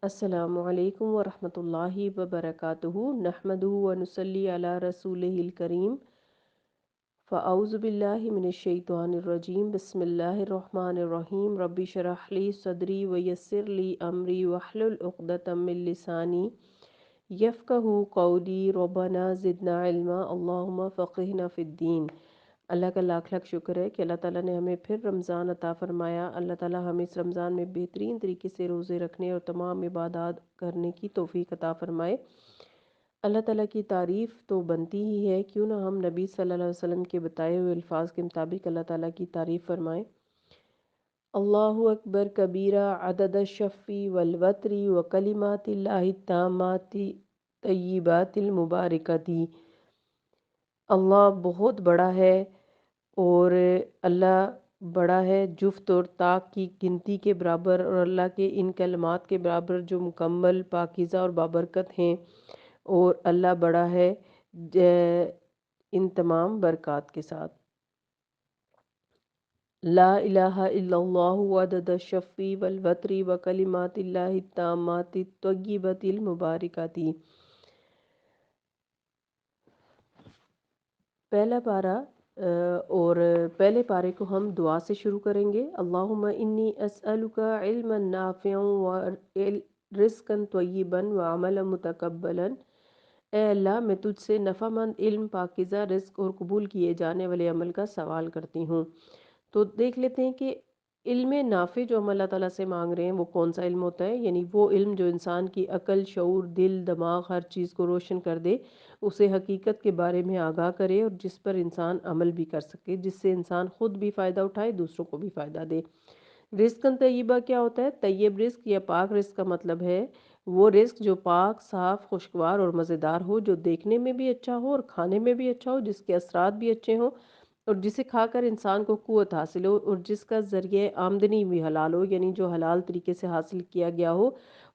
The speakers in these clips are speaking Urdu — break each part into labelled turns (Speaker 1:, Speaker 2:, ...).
Speaker 1: السلام علیکم ورحمۃ اللہ وبرکاتہ نحمدہ ونصلی علی رسولہ الکریم فاعوذ باللہ من الشیطان الرجیم بسم اللہ الرحمن الرحیم رب اشرح لی صدری ویسر لی امری واحلل عقدۃ من لسانی یفقہوا قولی ربنا زدنا علما اللہم فقہنا فی الدین۔ اللہ کا لاکھ لاکھ شکر ہے کہ اللہ تعالیٰ نے ہمیں پھر رمضان عطا فرمایا۔ اللہ تعالیٰ ہمیں اس رمضان میں بہترین طریقے سے روزے رکھنے اور تمام عبادات کرنے کی توفیق عطا فرمائے۔ اللہ تعالیٰ کی تعریف تو بنتی ہی ہے، کیوں نہ ہم نبی صلی اللہ علیہ وسلم کے بتائے ہوئے الفاظ کے مطابق اللہ تعالیٰ کی تعریف فرمائیں۔ اللہ اکبر کبیرہ عدد الشفی والوتری وکلمات اللہ التامات طیبات المبارکتی۔ اللہ بہت بڑا ہے اور اللہ بڑا ہے جفت اور طاق کی گنتی کے برابر، اور اللہ کے ان کلمات کے برابر جو مکمل پاکیزہ اور بابرکت ہیں، اور اللہ بڑا ہے ان تمام برکات کے ساتھ۔ لا الہ الا اللہ عدد الشفی والوتری وکلمات اللہ التامات الطیبات المبارکات۔ پہلا پارہ اور پہلے پارے کو ہم دعا سے شروع کریں گے۔ اللہم انی اسألک علما نافعا ورزقا طیبا وعملا متقبلا۔ اے اللہ، میں تجھ سے نفع مند علم، پاکیزہ رزق اور قبول کیے جانے والے عمل کا سوال کرتی ہوں۔ تو دیکھ لیتے ہیں کہ علم نافع جو ہم اللہ تعالیٰ سے مانگ رہے ہیں وہ کون سا علم ہوتا ہے، یعنی وہ علم جو انسان کی عقل، شعور، دل، دماغ ہر چیز کو روشن کر دے، اسے حقیقت کے بارے میں آگاہ کرے اور جس پر انسان عمل بھی کر سکے، جس سے انسان خود بھی فائدہ اٹھائے، دوسروں کو بھی فائدہ دے۔ رزقاً طیبہ کیا ہوتا ہے؟ طیب رزق یا پاک رزق کا مطلب ہے وہ رزق جو پاک، صاف، خوشگوار اور مزیدار ہو، جو دیکھنے میں بھی اچھا ہو اور کھانے میں بھی اچھا ہو، جس کے اثرات بھی اچھے ہوں اور جسے کھا کر انسان کو قوت حاصل ہو، اور جس کا ذریعہ آمدنی بھی حلال ہو، یعنی جو حلال طریقے سے حاصل کیا گیا ہو،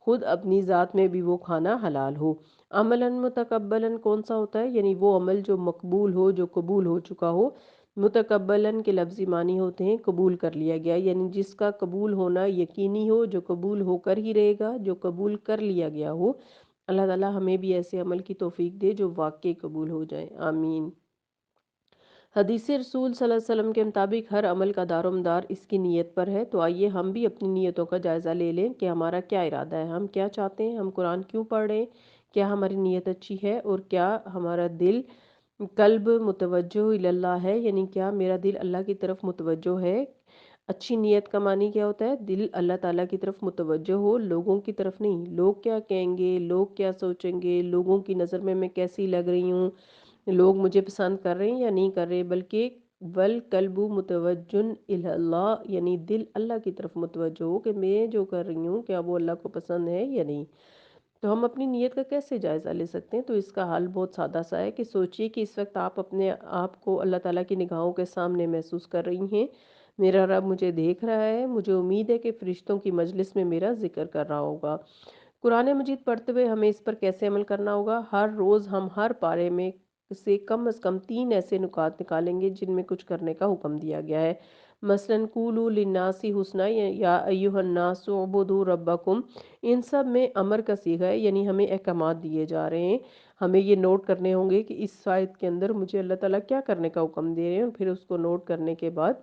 Speaker 1: خود اپنی ذات میں بھی وہ کھانا حلال ہو۔ عملاً متقبلاً کون سا ہوتا ہے؟ یعنی وہ عمل جو مقبول ہو، جو قبول ہو چکا ہو۔ متقبلاً کے لفظی معنی ہوتے ہیں قبول کر لیا گیا، یعنی جس کا قبول ہونا یقینی ہو، جو قبول ہو کر ہی رہے گا، جو قبول کر لیا گیا ہو۔ اللہ تعالیٰ ہمیں بھی ایسے عمل کی توفیق دے جو واقعی قبول ہو جائیں، آمین۔ حدیث رسول صلی اللہ علیہ وسلم کے مطابق ہر عمل کا دار و مدار اس کی نیت پر ہے، تو آئیے ہم بھی اپنی نیتوں کا جائزہ لے لیں کہ ہمارا کیا ارادہ ہے، ہم کیا چاہتے ہیں، ہم قرآن کیوں پڑھ رہے ہیں، کیا ہماری نیت اچھی ہے، اور کیا ہمارا دل، قلب متوجہ اللہ ہے، یعنی کیا میرا دل اللہ کی طرف متوجہ ہے۔ اچھی نیت کا معنی کیا ہوتا ہے؟ دل اللہ تعالیٰ کی طرف متوجہ ہو، لوگوں کی طرف نہیں۔ لوگ کیا کہیں گے، لوگ کیا سوچیں گے، لوگوں کی نظر میں کیسی لگ رہی ہوں، لوگ مجھے پسند کر رہے ہیں یا نہیں کر رہے، بلکہ والقلب متوجہ الی اللہ، یعنی دل اللہ کی طرف متوجہ ہو کہ میں جو کر رہی ہوں کیا وہ اللہ کو پسند ہے یا نہیں۔ تو ہم اپنی نیت کا کیسے جائزہ لے سکتے ہیں؟ تو اس کا حل بہت سادہ سا ہے کہ سوچئے کہ اس وقت آپ اپنے آپ کو اللہ تعالیٰ کی نگاہوں کے سامنے محسوس کر رہی ہیں۔ میرا رب مجھے دیکھ رہا ہے، مجھے امید ہے کہ فرشتوں کی مجلس میں میرا ذکر کر رہا ہوگا۔ قرآن مجید پڑھتے ہوئے ہمیں اس پر کیسے عمل کرنا ہوگا؟ ہر روز ہم ہر پارے میں سے کم از کم 3 ایسے نکات نکالیں گے جن میں کچھ کرنے کا حکم دیا گیا ہے۔ مثلاً قولوا للناس حسنا یا ایھا الناس اعبدوا ربکم، ان سب میں امر کا صیغہ ہے، یعنی ہمیں احکامات دیے جا رہے ہیں۔ ہمیں یہ نوٹ کرنے ہوں گے کہ اس آیت کے اندر مجھے اللہ تعالیٰ کیا کرنے کا حکم دے رہے ہیں، اور پھر اس کو نوٹ کرنے کے بعد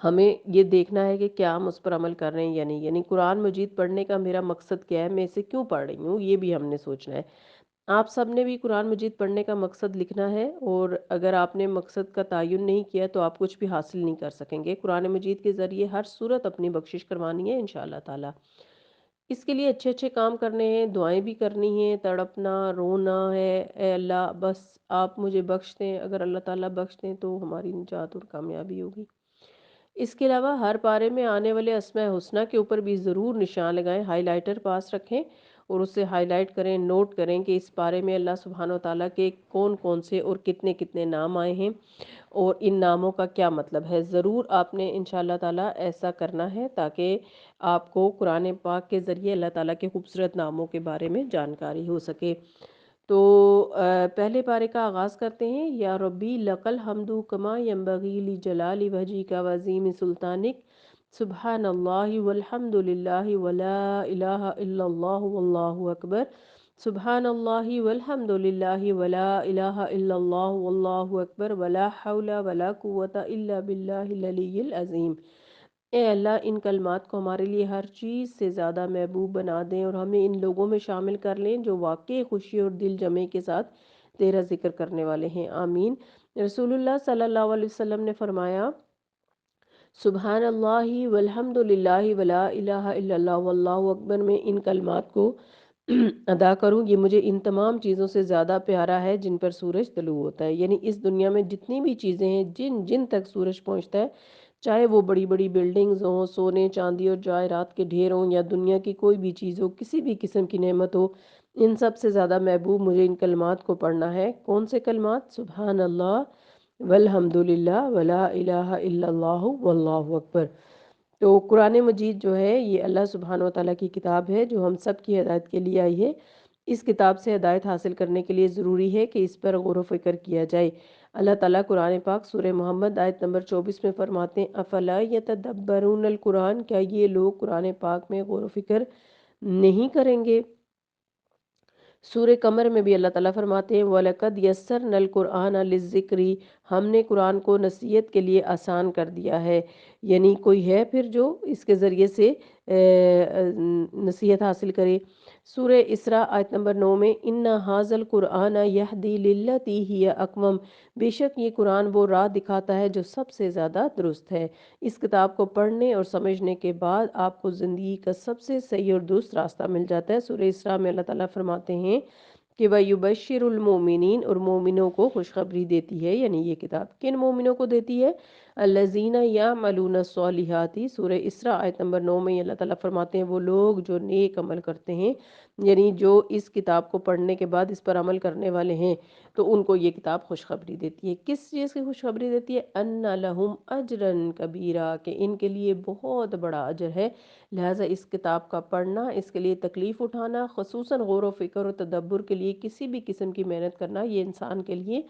Speaker 1: ہمیں یہ دیکھنا ہے کہ کیا ہم اس پر عمل کر رہے ہیں یا نہیں، یعنی قرآن مجید پڑھنے کا میرا مقصد کیا ہے، میں اسے کیوں پڑھ رہی ہوں، یہ بھی ہم نے سوچنا ہے۔ آپ سب نے بھی قرآن مجید پڑھنے کا مقصد لکھنا ہے، اور اگر آپ نے مقصد کا تعین نہیں کیا تو آپ کچھ بھی حاصل نہیں کر سکیں گے۔ قرآن مجید کے ذریعے ہر صورت اپنی بخشش کروانی ہے انشاءاللہ تعالی۔ اس کے لیے اچھے اچھے کام کرنے ہیں، دعائیں بھی کرنی ہیں، تڑپنا، رونا ہے، اے اللہ بس آپ مجھے بخش دیں۔ اگر اللہ تعالیٰ بخش دیں تو ہماری نجات اور کامیابی ہوگی۔ اس کے علاوہ ہر پارے میں آنے والے اسماء حسنہ کے اوپر بھی ضرور نشان لگائیں، ہائی لائٹر پاس رکھیں اور اسے ہائی لائٹ کریں، نوٹ کریں کہ اس پارے میں اللہ سبحانہ وتعالیٰ کے کون کون سے اور کتنے کتنے نام آئے ہیں اور ان ناموں کا کیا مطلب ہے۔ ضرور آپ نے انشاءاللہ تعالیٰ ایسا کرنا ہے تاکہ آپ کو قرآن پاک کے ذریعے اللہ تعالیٰ کے خوبصورت ناموں کے بارے میں جانکاری ہو سکے۔ تو پہلے پارے کا آغاز کرتے ہیں۔ یا ربی لک الحمد کما ینبغی لجلال وجہک و عظیم سلطانک۔ سبحان اللہ والحمد للہ ولا الہ الا اللہ واللہ اکبر، سبحان اللہ والحمد للہ ولا الہ الا اللہ واللہ اکبر، ولا حول ولا قوة الا باللہ العلی العظیم۔ اے اللہ ان کلمات کو ہمارے لیے ہر چیز سے زیادہ محبوب بنا دیں اور ہمیں ان لوگوں میں شامل کر لیں جو واقعی خوشی اور دل جمعے کے ساتھ تیرا ذکر کرنے والے ہیں، آمین۔ رسول اللہ صلی اللہ علیہ وسلم نے فرمایا، سبحان اللہ والحمد للہ ولا الہ الا اللہ واللہ اکبر، میں ان کلمات کو ادا کروں، یہ مجھے ان تمام چیزوں سے زیادہ پیارا ہے جن پر سورج طلوع ہوتا ہے۔ یعنی اس دنیا میں جتنی بھی چیزیں ہیں، جن جن تک سورج پہنچتا ہے، چاہے وہ بڑی بڑی بلڈنگز ہوں، سونے چاندی اور جواہرات کے ڈھیر ہوں، یا دنیا کی کوئی بھی چیز ہو، کسی بھی قسم کی نعمت ہو، ان سب سے زیادہ محبوب مجھے ان کلمات کو پڑھنا ہے۔ کون سے کلمات؟ سبحان اللہ والحمد للہ ولا الہ الا اللہ واللہ اکبر۔ تو قرآن مجید جو ہے یہ اللہ سبحانہ وتعالیٰ کی کتاب ہے جو ہم سب کی ہدایت کے لیے آئی ہے۔ اس کتاب سے ہدایت حاصل کرنے کے لیے ضروری ہے کہ اس پر غور و فکر کیا جائے۔ اللہ تعالیٰ قرآن پاک سورہ محمد آیت نمبر 24 میں فرماتے ہیں، افلا یتدبرون القرآن، کیا یہ لوگ قرآن پاک میں غور و فکر نہیں کریں گے؟ سورہ قمر میں بھی اللہ تعالیٰ فرماتے ہیں، وَلَقَدْ يَسَّرْنَا الْقُرْآنَ لِلذِّكْرِ، ہم نے قرآن کو نصیحت کے لیے آسان کر دیا ہے۔ یعنی کوئی ہے پھر جو اس کے ذریعے سے نصیحت حاصل کرے۔ سورہ اسراء آیت نمبر 9 میں، اِنَّ هَٰذَا الْقُرْآنَ يَهْدِي لِلَّتِي هِيَ اقوم، بے شک یہ قرآن وہ راہ دکھاتا ہے جو سب سے زیادہ درست ہے۔ اس کتاب کو پڑھنے اور سمجھنے کے بعد آپ کو زندگی کا سب سے صحیح اور درست راستہ مل جاتا ہے۔ سورہ اسراء میں اللہ تعالیٰ فرماتے ہیں کہ وَيُبَشِّرُ الْمُؤْمِنِينَ، اور مومنوں کو خوشخبری دیتی ہے، یعنی یہ کتاب کن مومنوں کو دیتی ہے؟ الَّذِينَ يَعْمَلُونَ الصَّالِحَاتِ، سورہ اسراء آیت نمبر 9 میں اللہ تعالیٰ فرماتے ہیں وہ لوگ جو نیک عمل کرتے ہیں، یعنی جو اس کتاب کو پڑھنے کے بعد اس پر عمل کرنے والے ہیں، تو ان کو یہ کتاب خوشخبری دیتی ہے۔ کس چیز کی خوشخبری دیتی ہے؟ أَنَّ لَهُمْ أَجْرًا كَبِيرًا، کہ ان کے لیے بہت بڑا اجر ہے۔ لہٰذا اس کتاب کا پڑھنا، اس کے لیے تکلیف اٹھانا، خصوصاً غور و فکر و تدبر کے لیے کسی بھی قسم کی محنت کرنا، یہ انسان کے لیے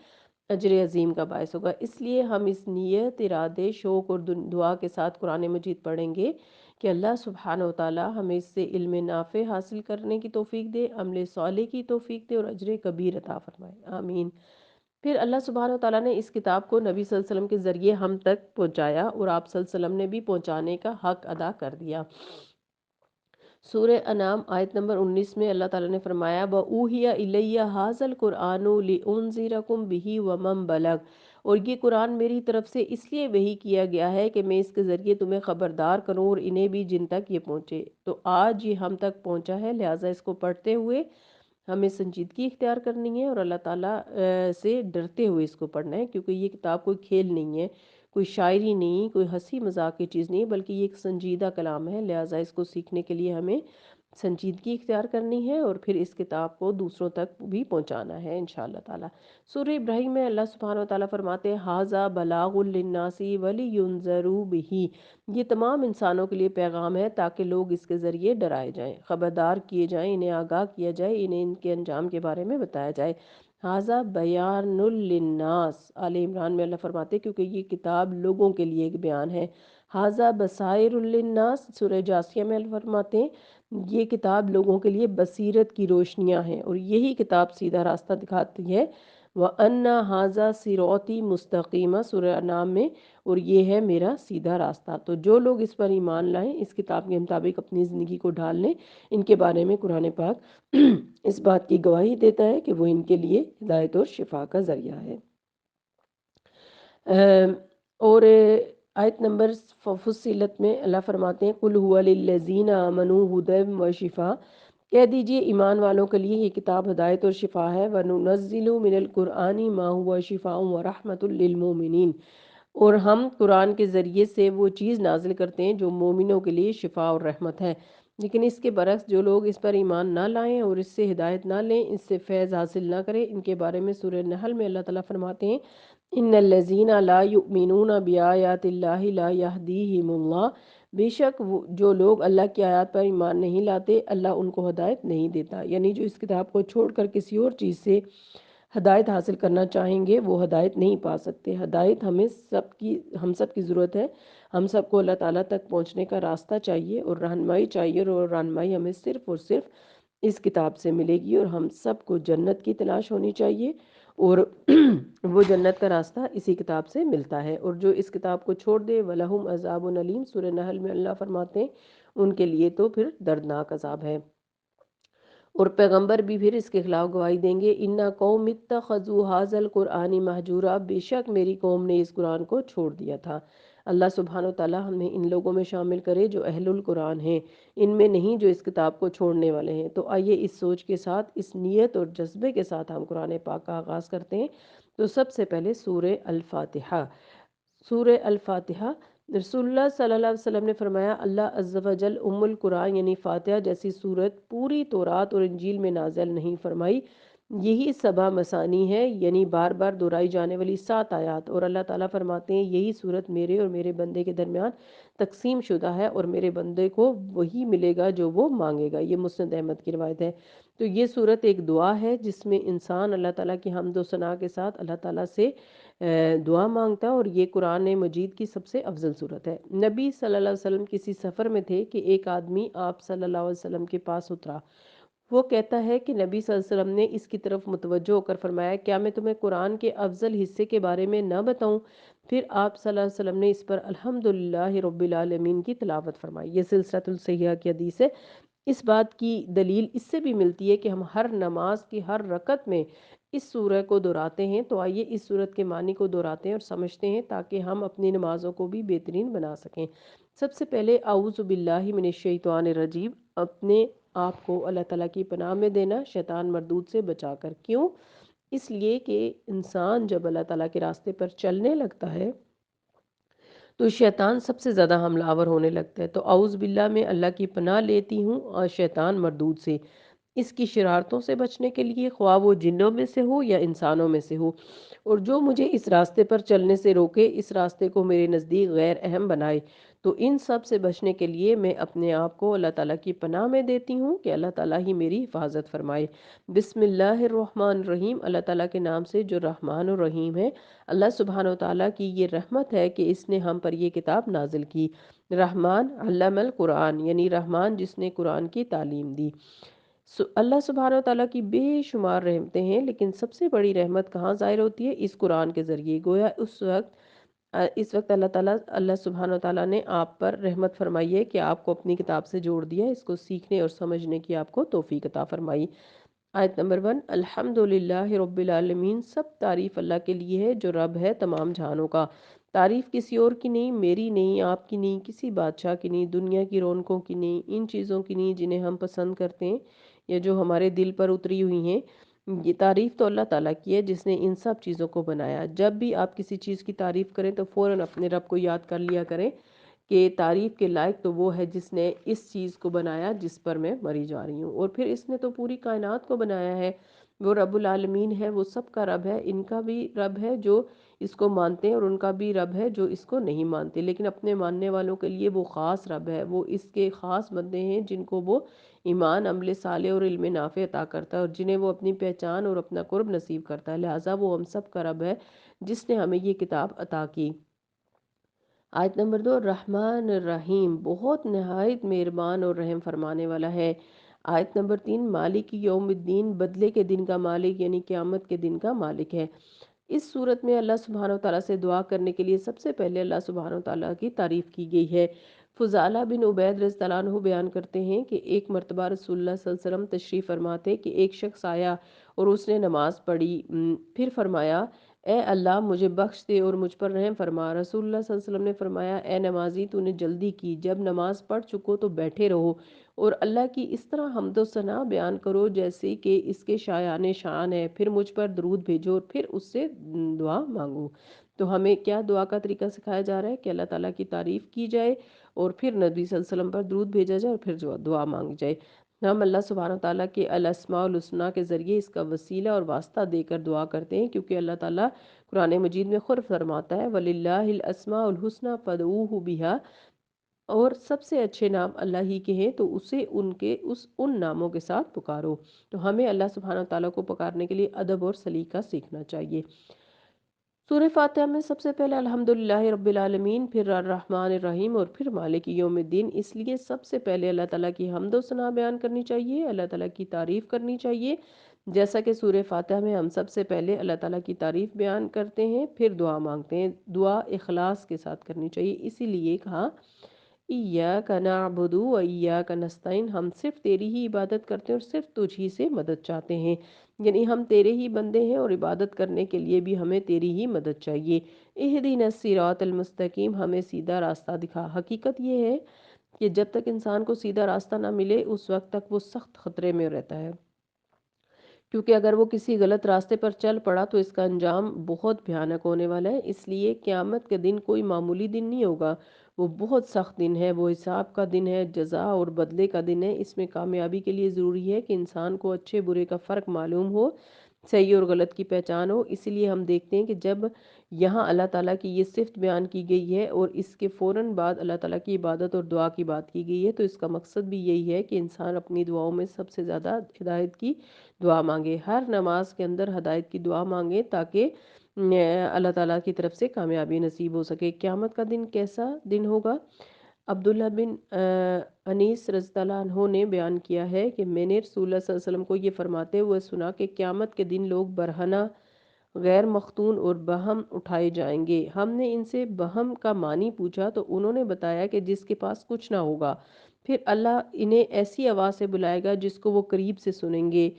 Speaker 1: اجر عظیم کا باعث ہوگا۔ اس لیے ہم اس نیت، ارادے، شوق اور دعا کے ساتھ قرآن مجید پڑھیں گے کہ اللہ سبحانہ وتعالیٰ ہمیں اس سے علم نافع حاصل کرنے کی توفیق دے، عمل صالح کی توفیق دے اور اجر کبیر عطا فرمائے، آمین۔ پھر اللہ سبحانہ وتعالیٰ نے اس کتاب کو نبی صلی اللہ علیہ وسلم کے ذریعے ہم تک پہنچایا اور آپ صلی اللہ علیہ وسلم نے بھی پہنچانے کا حق ادا کر دیا۔ سورہ انعام آیت نمبر 19 میں اللہ تعالیٰ نے فرمایا، وَأُوحِيَ إِلَيَّ هَٰذَا الْقُرْآنُ لِأُنذِرَكُم بِهِ وَمَن بَلَغَ، اور یہ قرآن میری طرف سے اس لیے وحی کیا گیا ہے کہ میں اس کے ذریعے تمہیں خبردار کروں اور انہیں بھی جن تک یہ پہنچے۔ تو آج یہ ہم تک پہنچا ہے، لہٰذا اس کو پڑھتے ہوئے ہمیں سنجیدگی اختیار کرنی ہے اور اللہ تعالیٰ سے ڈرتے ہوئے اس کو پڑھنا ہے، کیونکہ یہ کتاب کوئی کھیل نہیں ہے، کوئی شاعری نہیں، کوئی ہنسی مذاق کی چیز نہیں، بلکہ یہ ایک سنجیدہ کلام ہے۔ لہٰذا اس کو سیکھنے کے لیے ہمیں سنجیدگی اختیار کرنی ہے اور پھر اس کتاب کو دوسروں تک بھی پہنچانا ہے انشاءاللہ تعالیٰ۔ سورہ ابراہیم میں اللہ سبحانہ وتعالیٰ فرماتے ہیں، ھذا بلاغ للناس ولینذروا بہ، یہ تمام انسانوں کے لیے پیغام ہے تاکہ لوگ اس کے ذریعے ڈرائے جائیں، خبردار کیے جائیں، انہیں آگاہ کیا جائے، انہیں ان کے انجام کے بارے میں بتایا جائے۔ ھذا بیان للناس، آل عمران میں اللہ فرماتے ہیں کیونکہ یہ کتاب لوگوں کے لیے ایک بیان ہے۔ ھذا بصائر للناس، سورہ جاثیہ میں اللہ فرماتے ہیں یہ کتاب لوگوں کے لیے بصیرت کی روشنیاں ہیں اور یہی کتاب سیدھا راستہ دکھاتی ہے۔ وَأَنَّ هَٰذَا صِرَاطِي مُسْتَقِيمًا، سورہ انعام میں، اور یہ ہے میرا سیدھا راستہ۔ تو جو لوگ اس پر ایمان لائیں، اس کتاب کے مطابق اپنی زندگی کو ڈھال لیں، ان کے بارے میں قرآن پاک اس بات کی گواہی دیتا ہے کہ وہ ان کے لیے ہدایت اور شفا کا ذریعہ ہے۔ اور آیت نمبر فصلت میں اللہ فرماتے ہیں، قُلْ هُوَ لِلَّذِينَ آمَنُوا هُدًى وَشِفَاءٌ، کہہ دیجئے ایمان والوں کے لیے یہ کتاب ہدایت اور شفا ہے۔ وَنُنَزِّلُ مِنَ الْقُرْآنِ مَا هُوَ شِفَاءٌ وَرَحْمَةٌ لِّلْمُؤْمِنِينَ، اور ہم قرآن کے ذریعے سے وہ چیز نازل کرتے ہیں جو مومنوں کے لیے شفا اور رحمت ہے۔ لیکن اس کے برعکس جو لوگ اس پر ایمان نہ لائیں اور اس سے ہدایت نہ لیں، اس سے فیض حاصل نہ کریں، ان کے بارے میں سورہ نحل میں اللہ تعالیٰ فرماتے ہیں، ان الذین لا یؤمنون بآیات اللہ لا یہدیہم اللہ، بے شک جو لوگ اللہ کی آیات پر ایمان نہیں لاتے، اللہ ان کو ہدایت نہیں دیتا۔ یعنی جو اس کتاب کو چھوڑ کر کسی اور چیز سے ہدایت حاصل کرنا چاہیں گے وہ ہدایت نہیں پا سکتے۔ ہدایت ہم سب کی ضرورت ہے۔ ہم سب کو اللہ تعالیٰ تک پہنچنے کا راستہ چاہیے اور رہنمائی چاہیے، اور رہنمائی ہمیں صرف اور صرف اس کتاب سے ملے گی، اور ہم سب کو جنت کی تلاش ہونی چاہیے، اور وہ جنت کا راستہ اسی کتاب سے ملتا ہے۔ اور جو اس کتاب کو چھوڑ دے وَلَهُمْ عَذَابٌ أَلِيمٌ، سورہ نحل میں اللہ فرماتے ہیں ان کے لیے تو پھر دردناک عذاب ہے۔ اور پیغمبر بھی پھر اس کے خلاف گواہی دیں گے، اِنَّ قَوْمِ اتَّخَذُوا هَٰذَا الْقُرْآنِ مَهْجُورًا، بے شک میری قوم نے اس قرآن کو چھوڑ دیا تھا۔ اللہ سبحانہ وتعالیٰ ہمیں ان لوگوں میں شامل کرے جو اہل القرآن ہیں، ان میں نہیں جو اس کتاب کو چھوڑنے والے ہیں۔ تو آئیے اس سوچ کے ساتھ، اس نیت اور جذبے کے ساتھ ہم قرآن پاک کا آغاز کرتے ہیں۔ تو سب سے پہلے سورہ الفاتحہ۔ سورہ الفاتحہ، رسول اللہ صلی اللہ علیہ وسلم نے فرمایا، اللہ عز و جل القرآن یعنی فاتحہ جیسی صورت پوری تورات اور انجیل میں نازل نہیں فرمائی۔ یہی سبع مثانی ہے، یعنی بار بار دہرائی جانے والی 7 آیات، اور اللہ تعالیٰ فرماتے ہیں یہی صورت میرے اور میرے بندے کے درمیان تقسیم شدہ ہے، اور میرے بندے کو وہی ملے گا جو وہ مانگے گا۔ یہ مسند احمد کی روایت ہے۔ تو یہ صورت ایک دعا ہے جس میں انسان اللہ تعالیٰ کی حمد و ثنا کے ساتھ اللہ تعالیٰ سے دعا مانگتا ہے، اور یہ قرآن مجید کی سب سے افضل صورت ہے۔ نبی صلی اللہ علیہ وسلم کسی سفر میں تھے کہ ایک آدمی آپ صلی اللہ علیہ وسلم کے پاس اترا۔ وہ کہتا ہے کہ نبی صلی اللہ علیہ وسلم نے اس کی طرف متوجہ ہو کر فرمایا، کیا میں تمہیں قرآن کے افضل حصے کے بارے میں نہ بتاؤں؟ پھر آپ صلی اللہ علیہ وسلم نے اس پر الحمدللہ رب العالمین کی تلاوت فرمائی۔ یہ سلسلۃ الصحیحہ کی حدیث ہے۔ اس بات کی دلیل اس سے بھی ملتی ہے کہ ہم ہر نماز کی ہر رکعت میں اس سورہ کو دہراتے ہیں۔ تو آئیے اس سورت کے معنی کو دہراتے ہیں اور سمجھتے ہیں تاکہ ہم اپنی نمازوں کو بھی بہترین بنا سکیں۔ سب سے پہلے اعوذ باللہ من الشیطان الرجیم، اپنے آپ کو اللہ تعالیٰ کی پناہ میں دینا شیطان مردود سے بچا کر۔ کیوں؟ اس لیے کہ انسان جب اللہ تعالیٰ کے راستے پر چلنے لگتا ہے تو شیطان سب سے زیادہ حملہ آور ہونے لگتا ہے۔ تو اعوذ باللہ میں اللہ کی پناہ لیتی ہوں اور شیطان مردود سے، اس کی شرارتوں سے بچنے کے لیے، خواہ وہ جنوں میں سے ہو یا انسانوں میں سے ہو، اور جو مجھے اس راستے پر چلنے سے روکے، اس راستے کو میرے نزدیک غیر اہم بنائے۔ تو ان سب سے بچنے کے لیے میں اپنے آپ کو اللہ تعالیٰ کی پناہ میں دیتی ہوں کہ اللہ تعالیٰ ہی میری حفاظت فرمائے۔ بسم اللہ الرحمن الرحیم، اللہ تعالیٰ کے نام سے جو رحمان الرحیم ہے۔ اللہ سبحانہ وتعالیٰ کی یہ رحمت ہے کہ اس نے ہم پر یہ کتاب نازل کی۔ رحمان علم القرآن، یعنی رحمان جس نے قرآن کی تعلیم دی۔ اللہ سبحانہ وتعالیٰ کی بے شمار رحمتیں ہیں، لیکن سب سے بڑی رحمت کہاں ظاہر ہوتی ہے؟ اس قرآن کے ذریعے۔ گویا اس وقت اللہ سبحانہ وتعالیٰ نے آپ پر رحمت فرمائی ہے کہ آپ کو اپنی کتاب سے جوڑ دیا، اس کو سیکھنے اور سمجھنے کی آپ کو توفیق عطا فرمائی۔ آیت نمبر 1، الحمدللہ رب العالمین، سب تعریف اللہ کے لیے ہے جو رب ہے تمام جہانوں کا۔ تعریف کسی اور کی نہیں، میری نہیں، آپ کی نہیں، کسی بادشاہ کی نہیں، دنیا کی رونقوں کی نہیں، ان چیزوں کی نہیں جنہیں ہم پسند کرتے ہیں یا جو ہمارے دل پر اتری ہوئی ہیں۔ یہ تعریف تو اللہ تعالیٰ کی ہے جس نے ان سب چیزوں کو بنایا۔ جب بھی آپ کسی چیز کی تعریف کریں تو فوراً اپنے رب کو یاد کر لیا کریں کہ تعریف کے لائق تو وہ ہے جس نے اس چیز کو بنایا جس پر میں مری جا رہی ہوں، اور پھر اس نے تو پوری کائنات کو بنایا ہے۔ وہ رب العالمین ہے، وہ سب کا رب ہے۔ ان کا بھی رب ہے جو اس کو مانتے ہیں، اور ان کا بھی رب ہے جو اس کو نہیں مانتے، لیکن اپنے ماننے والوں کے لیے وہ خاص رب ہے۔ وہ اس کے خاص بندے ہیں جن کو وہ ایمان، عمل صالح اور علم نافع عطا کرتا ہے، اور جنہیں وہ اپنی پہچان اور اپنا قرب نصیب کرتا ہے۔ لہٰذا وہ ہم سب کا رب ہے جس نے ہمیں یہ کتاب عطا کی۔ آیت نمبر 2، رحمان الرحیم، بہت نہایت مہربان اور رحم فرمانے والا ہے۔ آیت نمبر 3، مالک یوم الدین، بدلے کے دن کا مالک یعنی قیامت کے دن کا مالک ہے۔ اس صورت میں اللہ سبحانہ وتعالیٰ سے دعا کرنے کے لیے سب سے پہلے اللہ سبحانہ وتعالیٰ کی تعریف کی گئی ہے۔ فضالہ بن عبید رضی اللہ عنہ بیان کرتے ہیں کہ ایک مرتبہ رسول اللہ صلی اللہ علیہ وسلم تشریف فرماتے کہ ایک شخص آیا اور اس نے نماز پڑھی، پھر فرمایا، اے اللہ مجھے بخش دے اور مجھ پر رحم فرما۔ رسول اللہ صلی اللہ علیہ وسلم نے فرمایا، اے نمازی تو نے جلدی کی، جب نماز پڑھ چکو تو بیٹھے رہو اور اللہ کی اس طرح حمد و ثنا بیان کرو جیسے کہ اس کے شایان شان ہے، پھر مجھ پر درود بھیجو اور پھر اس سے دعا مانگو۔ تو ہمیں کیا دعا کا طریقہ سکھایا جا رہا ہے کہ اللہ تعالیٰ کی تعریف کی جائے اور پھر نبی صلی اللہ علیہ وسلم پر درود بھیجا جائے اور پھر جو دعا مانگی جائے۔ ہم اللہ سبحانہ وتعالیٰ کے الاسماء الحسنیٰ کے ذریعے اس کا وسیلہ اور واسطہ دے کر دعا کرتے ہیں، کیونکہ اللہ تعالیٰ قرآن مجید میں خود فرماتا ہے، وَلِلَّهِ الْأَسْمَاءُ الْحُسْنَىٰ فَادْعُوهُ بِهَا، اور سب سے اچھے نام اللہ ہی کے ہیں تو اسے ان ناموں کے ساتھ پکارو۔ تو ہمیں اللہ سبحانہ وتعالیٰ کو پکارنے کے لیے ادب اور سلیقہ سیکھنا چاہیے۔ سورہ فاتحہ میں سب سے پہلے الحمدللہ رب العالمین، پھر الرحمن الرحیم اور پھر مالک یوم الدین، اس لیے سب سے پہلے اللہ تعالیٰ کی حمد و ثنا بیان کرنی چاہیے، اللہ تعالیٰ کی تعریف کرنی چاہیے، جیسا کہ سورہ فاتحہ میں ہم سب سے پہلے اللہ تعالیٰ کی تعریف بیان کرتے ہیں، پھر دعا مانگتے ہیں، دعا اخلاص کے ساتھ کرنی چاہیے، اسی لیے کہا ایاک نعبد و ایاک نستعین، ہم صرف تیری ہی عبادت کرتے ہیں اور صرف تجھ ہی سے مدد چاہتے ہیں، یعنی ہم تیرے ہی بندے ہیں اور عبادت کرنے کے لیے بھی ہمیں تیری ہی مدد چاہیے۔ اہدنا الصراط المستقیم، ہمیں سیدھا راستہ دکھا۔ حقیقت یہ ہے کہ جب تک انسان کو سیدھا راستہ نہ ملے اس وقت تک وہ سخت خطرے میں رہتا ہے، کیونکہ اگر وہ کسی غلط راستے پر چل پڑا تو اس کا انجام بہت بھیانک ہونے والا ہے۔ اس لیے قیامت کے دن کوئی معمولی دن نہیں ہوگا، وہ بہت سخت دن ہے، وہ حساب کا دن ہے، جزا اور بدلے کا دن ہے۔ اس میں کامیابی کے لیے ضروری ہے کہ انسان کو اچھے برے کا فرق معلوم ہو، صحیح اور غلط کی پہچان ہو۔ اسی لیے ہم دیکھتے ہیں کہ جب یہاں اللہ تعالیٰ کی یہ صفت بیان کی گئی ہے اور اس کے فوراً بعد اللہ تعالیٰ کی عبادت اور دعا کی بات کی گئی ہے، تو اس کا مقصد بھی یہی ہے کہ انسان اپنی دعاؤں میں سب سے زیادہ ہدایت کی دعا مانگے، ہر نماز کے اندر ہدایت کی دعا مانگے تاکہ اللہ تعالیٰ کی طرف سے کامیابی نصیب ہو سکے۔ قیامت کا دن کیسا دن ہوگا؟ عبداللہ بن انیس رضی اللہ عنہ نے بیان کیا ہے کہ میں نے رسول اللہ صلی اللہ علیہ وسلم کو یہ فرماتے ہوئے سنا کہ قیامت کے دن لوگ برہنہ، غیر مختون اور بہم اٹھائے جائیں گے۔ ہم نے ان سے بہم کا معنی پوچھا تو انہوں نے بتایا کہ جس کے پاس کچھ نہ ہوگا، پھر اللہ انہیں ایسی آواز سے بلائے گا جس کو وہ قریب سے سنیں گے،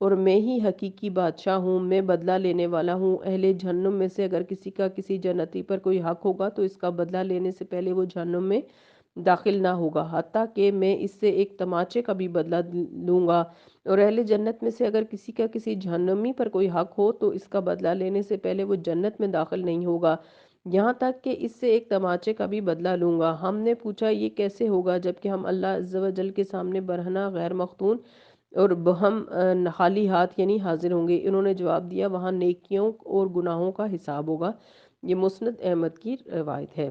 Speaker 1: اور میں ہی حقیقی بادشاہ ہوں، میں بدلہ لینے والا ہوں۔ اہل جہنم میں سے اگر کسی کا کسی جنتی پر کوئی حق ہوگا تو اس کا بدلہ لینے سے پہلے وہ جہنم میں داخل نہ ہوگا، حتیٰ کہ میں اس سے ایک تماچے کا بھی بدلہ لوں گا، اور اہل جنت میں سے اگر کسی کا کسی جہنمی پر کوئی حق ہو تو اس کا بدلہ لینے سے پہلے وہ جنت میں داخل نہیں ہوگا، یہاں تک کہ اس سے ایک تماچے کا بھی بدلہ لوں گا۔ ہم نے پوچھا یہ کیسے ہوگا جبکہ ہم اللہ عز و جل کے سامنے برہنہ، غیر مختون اور بہم خالی ہاتھ یعنی حاضر ہوں گے؟ انہوں نے جواب دیا وہاں نیکیوں اور گناہوں کا حساب ہوگا۔ یہ مسند احمد کی روایت ہے۔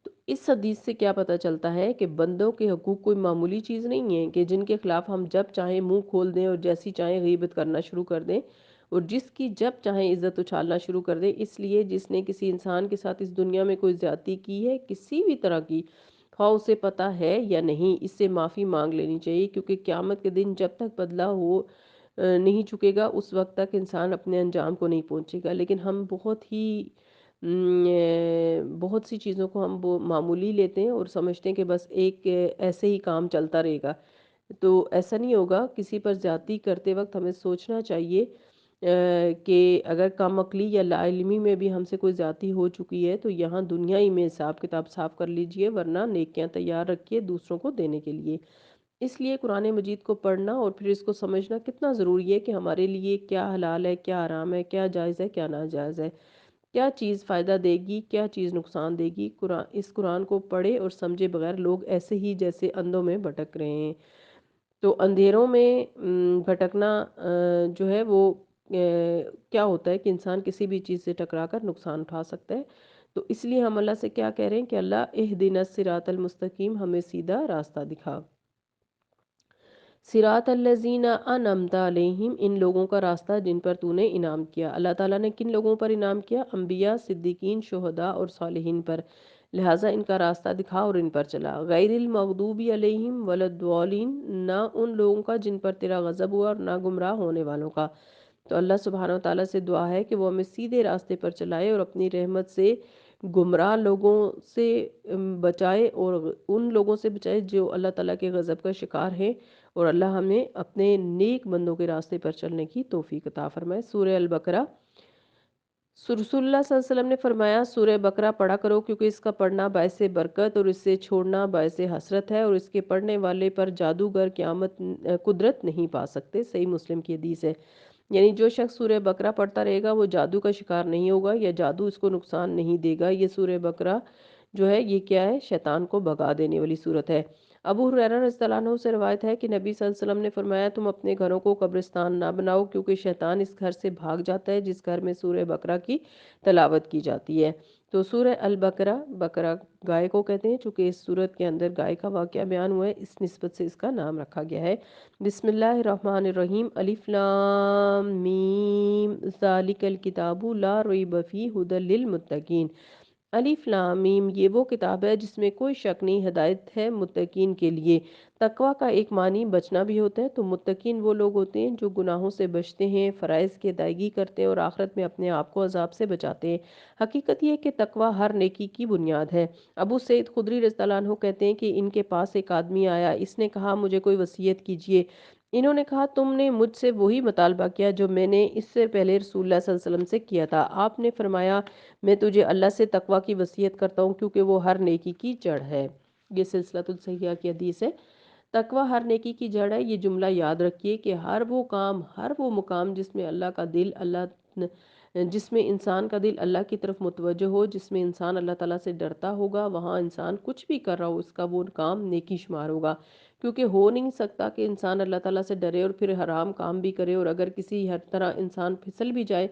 Speaker 1: تو اس حدیث سے کیا پتہ چلتا ہے کہ بندوں کے حقوق کوئی معمولی چیز نہیں ہے کہ جن کے خلاف ہم جب چاہیں منہ کھول دیں اور جیسی چاہیں غیبت کرنا شروع کر دیں اور جس کی جب چاہیں عزت اچھالنا شروع کر دیں۔ اس لیے جس نے کسی انسان کے ساتھ اس دنیا میں کوئی زیادتی کی ہے کسی بھی طرح کی، خواہ اسے پتہ ہے یا نہیں، اس سے معافی مانگ لینی چاہیے، کیونکہ قیامت کے دن جب تک بدلہ ہو نہیں چکے گا اس وقت تک انسان اپنے انجام کو نہیں پہنچے گا۔ لیکن ہم بہت سی چیزوں کو ہم وہ معمولی لیتے ہیں اور سمجھتے ہیں کہ بس ایک ایسے ہی کام چلتا رہے گا، تو ایسا نہیں ہوگا۔ کسی پر زیادتی کرتے وقت ہمیں سوچنا چاہیے کہ اگر کم عقلی یا لا علمی میں بھی ہم سے کوئی زیادتی ہو چکی ہے تو یہاں دنیا ہی میں حساب کتاب صاف کر لیجئے، ورنہ نیکیاں تیار رکھیے دوسروں کو دینے کے لیے۔ اس لیے قرآن مجید کو پڑھنا اور پھر اس کو سمجھنا کتنا ضروری ہے کہ ہمارے لیے کیا حلال ہے، کیا حرام ہے، کیا جائز ہے، کیا ناجائز ہے، کیا چیز فائدہ دے گی، کیا چیز نقصان دے گی۔ اس قرآن کو پڑھے اور سمجھے بغیر لوگ ایسے ہی جیسے اندھوں میں بھٹک رہے ہیں۔ تو اندھیروں میں بھٹکنا جو ہے وہ کیا ہوتا ہے کہ انسان کسی بھی چیز سے ٹکرا کر نقصان اٹھا سکتا ہے۔ تو اس لیے ہم اللہ سے کیا کہہ رہے ہیں کہ اللہ اہدنا الصراط المستقیم، ہمیں سیدھا راستہ دکھا۔ صراط الذین انعمت علیہم، ان لوگوں کا راستہ جن پر تو نے انعام کیا۔ اللہ تعالیٰ نے کن لوگوں پر انعام کیا؟ انبیاء، صدیقین، شہداء اور صالحین پر، لہٰذا ان کا راستہ دکھا اور ان پر چلا۔ غیر المغضوب علیہم ولا الضالین، نہ ان لوگوں کا جن پر تیرا غضب ہوا اور نہ گمراہ ہونے والوں کا۔ تو اللہ سبحانہ وتعالیٰ سے دعا ہے کہ وہ ہمیں سیدھے راستے پر چلائے اور اپنی رحمت سے گمراہ لوگوں سے بچائے اور ان لوگوں سے بچائے جو اللہ تعالیٰ کے غضب کا شکار ہیں، اور اللہ ہمیں اپنے نیک بندوں کے راستے پر چلنے کی توفیق عطا فرمائے۔ سورہ البقرہ، رسول اللہ صلی اللہ علیہ وسلم نے فرمایا سورہ بقرہ پڑھا کرو کیونکہ اس کا پڑھنا باعث برکت اور اس سے چھوڑنا باعث حسرت ہے، اور اس کے پڑھنے والے پر جادوگر قیامت قدرت نہیں پا سکتے۔ صحیح مسلم کی حدیث ہے۔ یعنی جو شخص سورہ بقرہ پڑھتا رہے گا وہ جادو کا شکار نہیں ہوگا یا جادو اس کو نقصان نہیں دے گا۔ یہ سورہ بقرہ جو ہے یہ کیا ہے؟ شیطان کو بھگا دینے والی صورت ہے۔ ابو ہریرہ رضی اللہ عنہ سے روایت ہے کہ نبی صلی اللہ علیہ وسلم نے فرمایا تم اپنے گھروں کو قبرستان نہ بناؤ، کیونکہ شیطان اس گھر سے بھاگ جاتا ہے جس گھر میں سورہ بقرہ کی تلاوت کی جاتی ہے۔ تو سورہ البقرہ، بقرہ گائے کو کہتے ہیں، چونکہ اس سورت کے اندر گائے کا واقعہ بیان ہوا ہے، اس نسبت سے اس کا نام رکھا گیا ہے۔ بسم اللہ الرحمن الرحیم، الف لام میم، ذالک الکتاب لا ریب فیہ ھدی للمتقین۔ الف لام میم، یہ وہ کتاب ہے جس میں کوئی شک نہیں، ہدایت ہے متقین کے لیے۔ تقوی کا ایک معنی بچنا بھی ہوتا ہے، تو متقین وہ لوگ ہوتے ہیں جو گناہوں سے بچتے ہیں، فرائض کی ادائیگی کرتے ہیں اور آخرت میں اپنے آپ کو عذاب سے بچاتے ہیں۔ حقیقت یہ کہ تقوی ہر نیکی کی بنیاد ہے۔ ابو سعید خدری رضی اللہ عنہ کہتے ہیں کہ ان کے پاس ایک آدمی آیا، اس نے کہا مجھے کوئی وصیت کیجئے۔ انہوں نے کہا تم نے مجھ سے وہی مطالبہ کیا جو میں نے اس سے پہلے رسول اللہ صلی اللہ علیہ وسلم سے کیا تھا۔ آپ نے فرمایا میں تجھے اللہ سے تقوی کی وصیت کرتا ہوں کیونکہ وہ ہر نیکی کی جڑ ہے۔ یہ سلسلۃ الصحیحہ کی حدیث ہے۔ تقوی ہر نیکی کی جڑ ہے، یہ جملہ یاد رکھیے کہ ہر وہ کام، ہر وہ مقام جس میں جس میں انسان کا دل اللہ کی طرف متوجہ ہو، جس میں انسان اللہ تعالیٰ سے ڈرتا ہوگا، وہاں انسان کچھ بھی کر رہا ہو اس کا وہ کام نیکی شمار ہوگا، کیونکہ ہو نہیں سکتا کہ انسان اللہ تعالیٰ سے ڈرے اور پھر حرام کام بھی کرے، اور اگر کسی ہر طرح انسان پھسل بھی جائے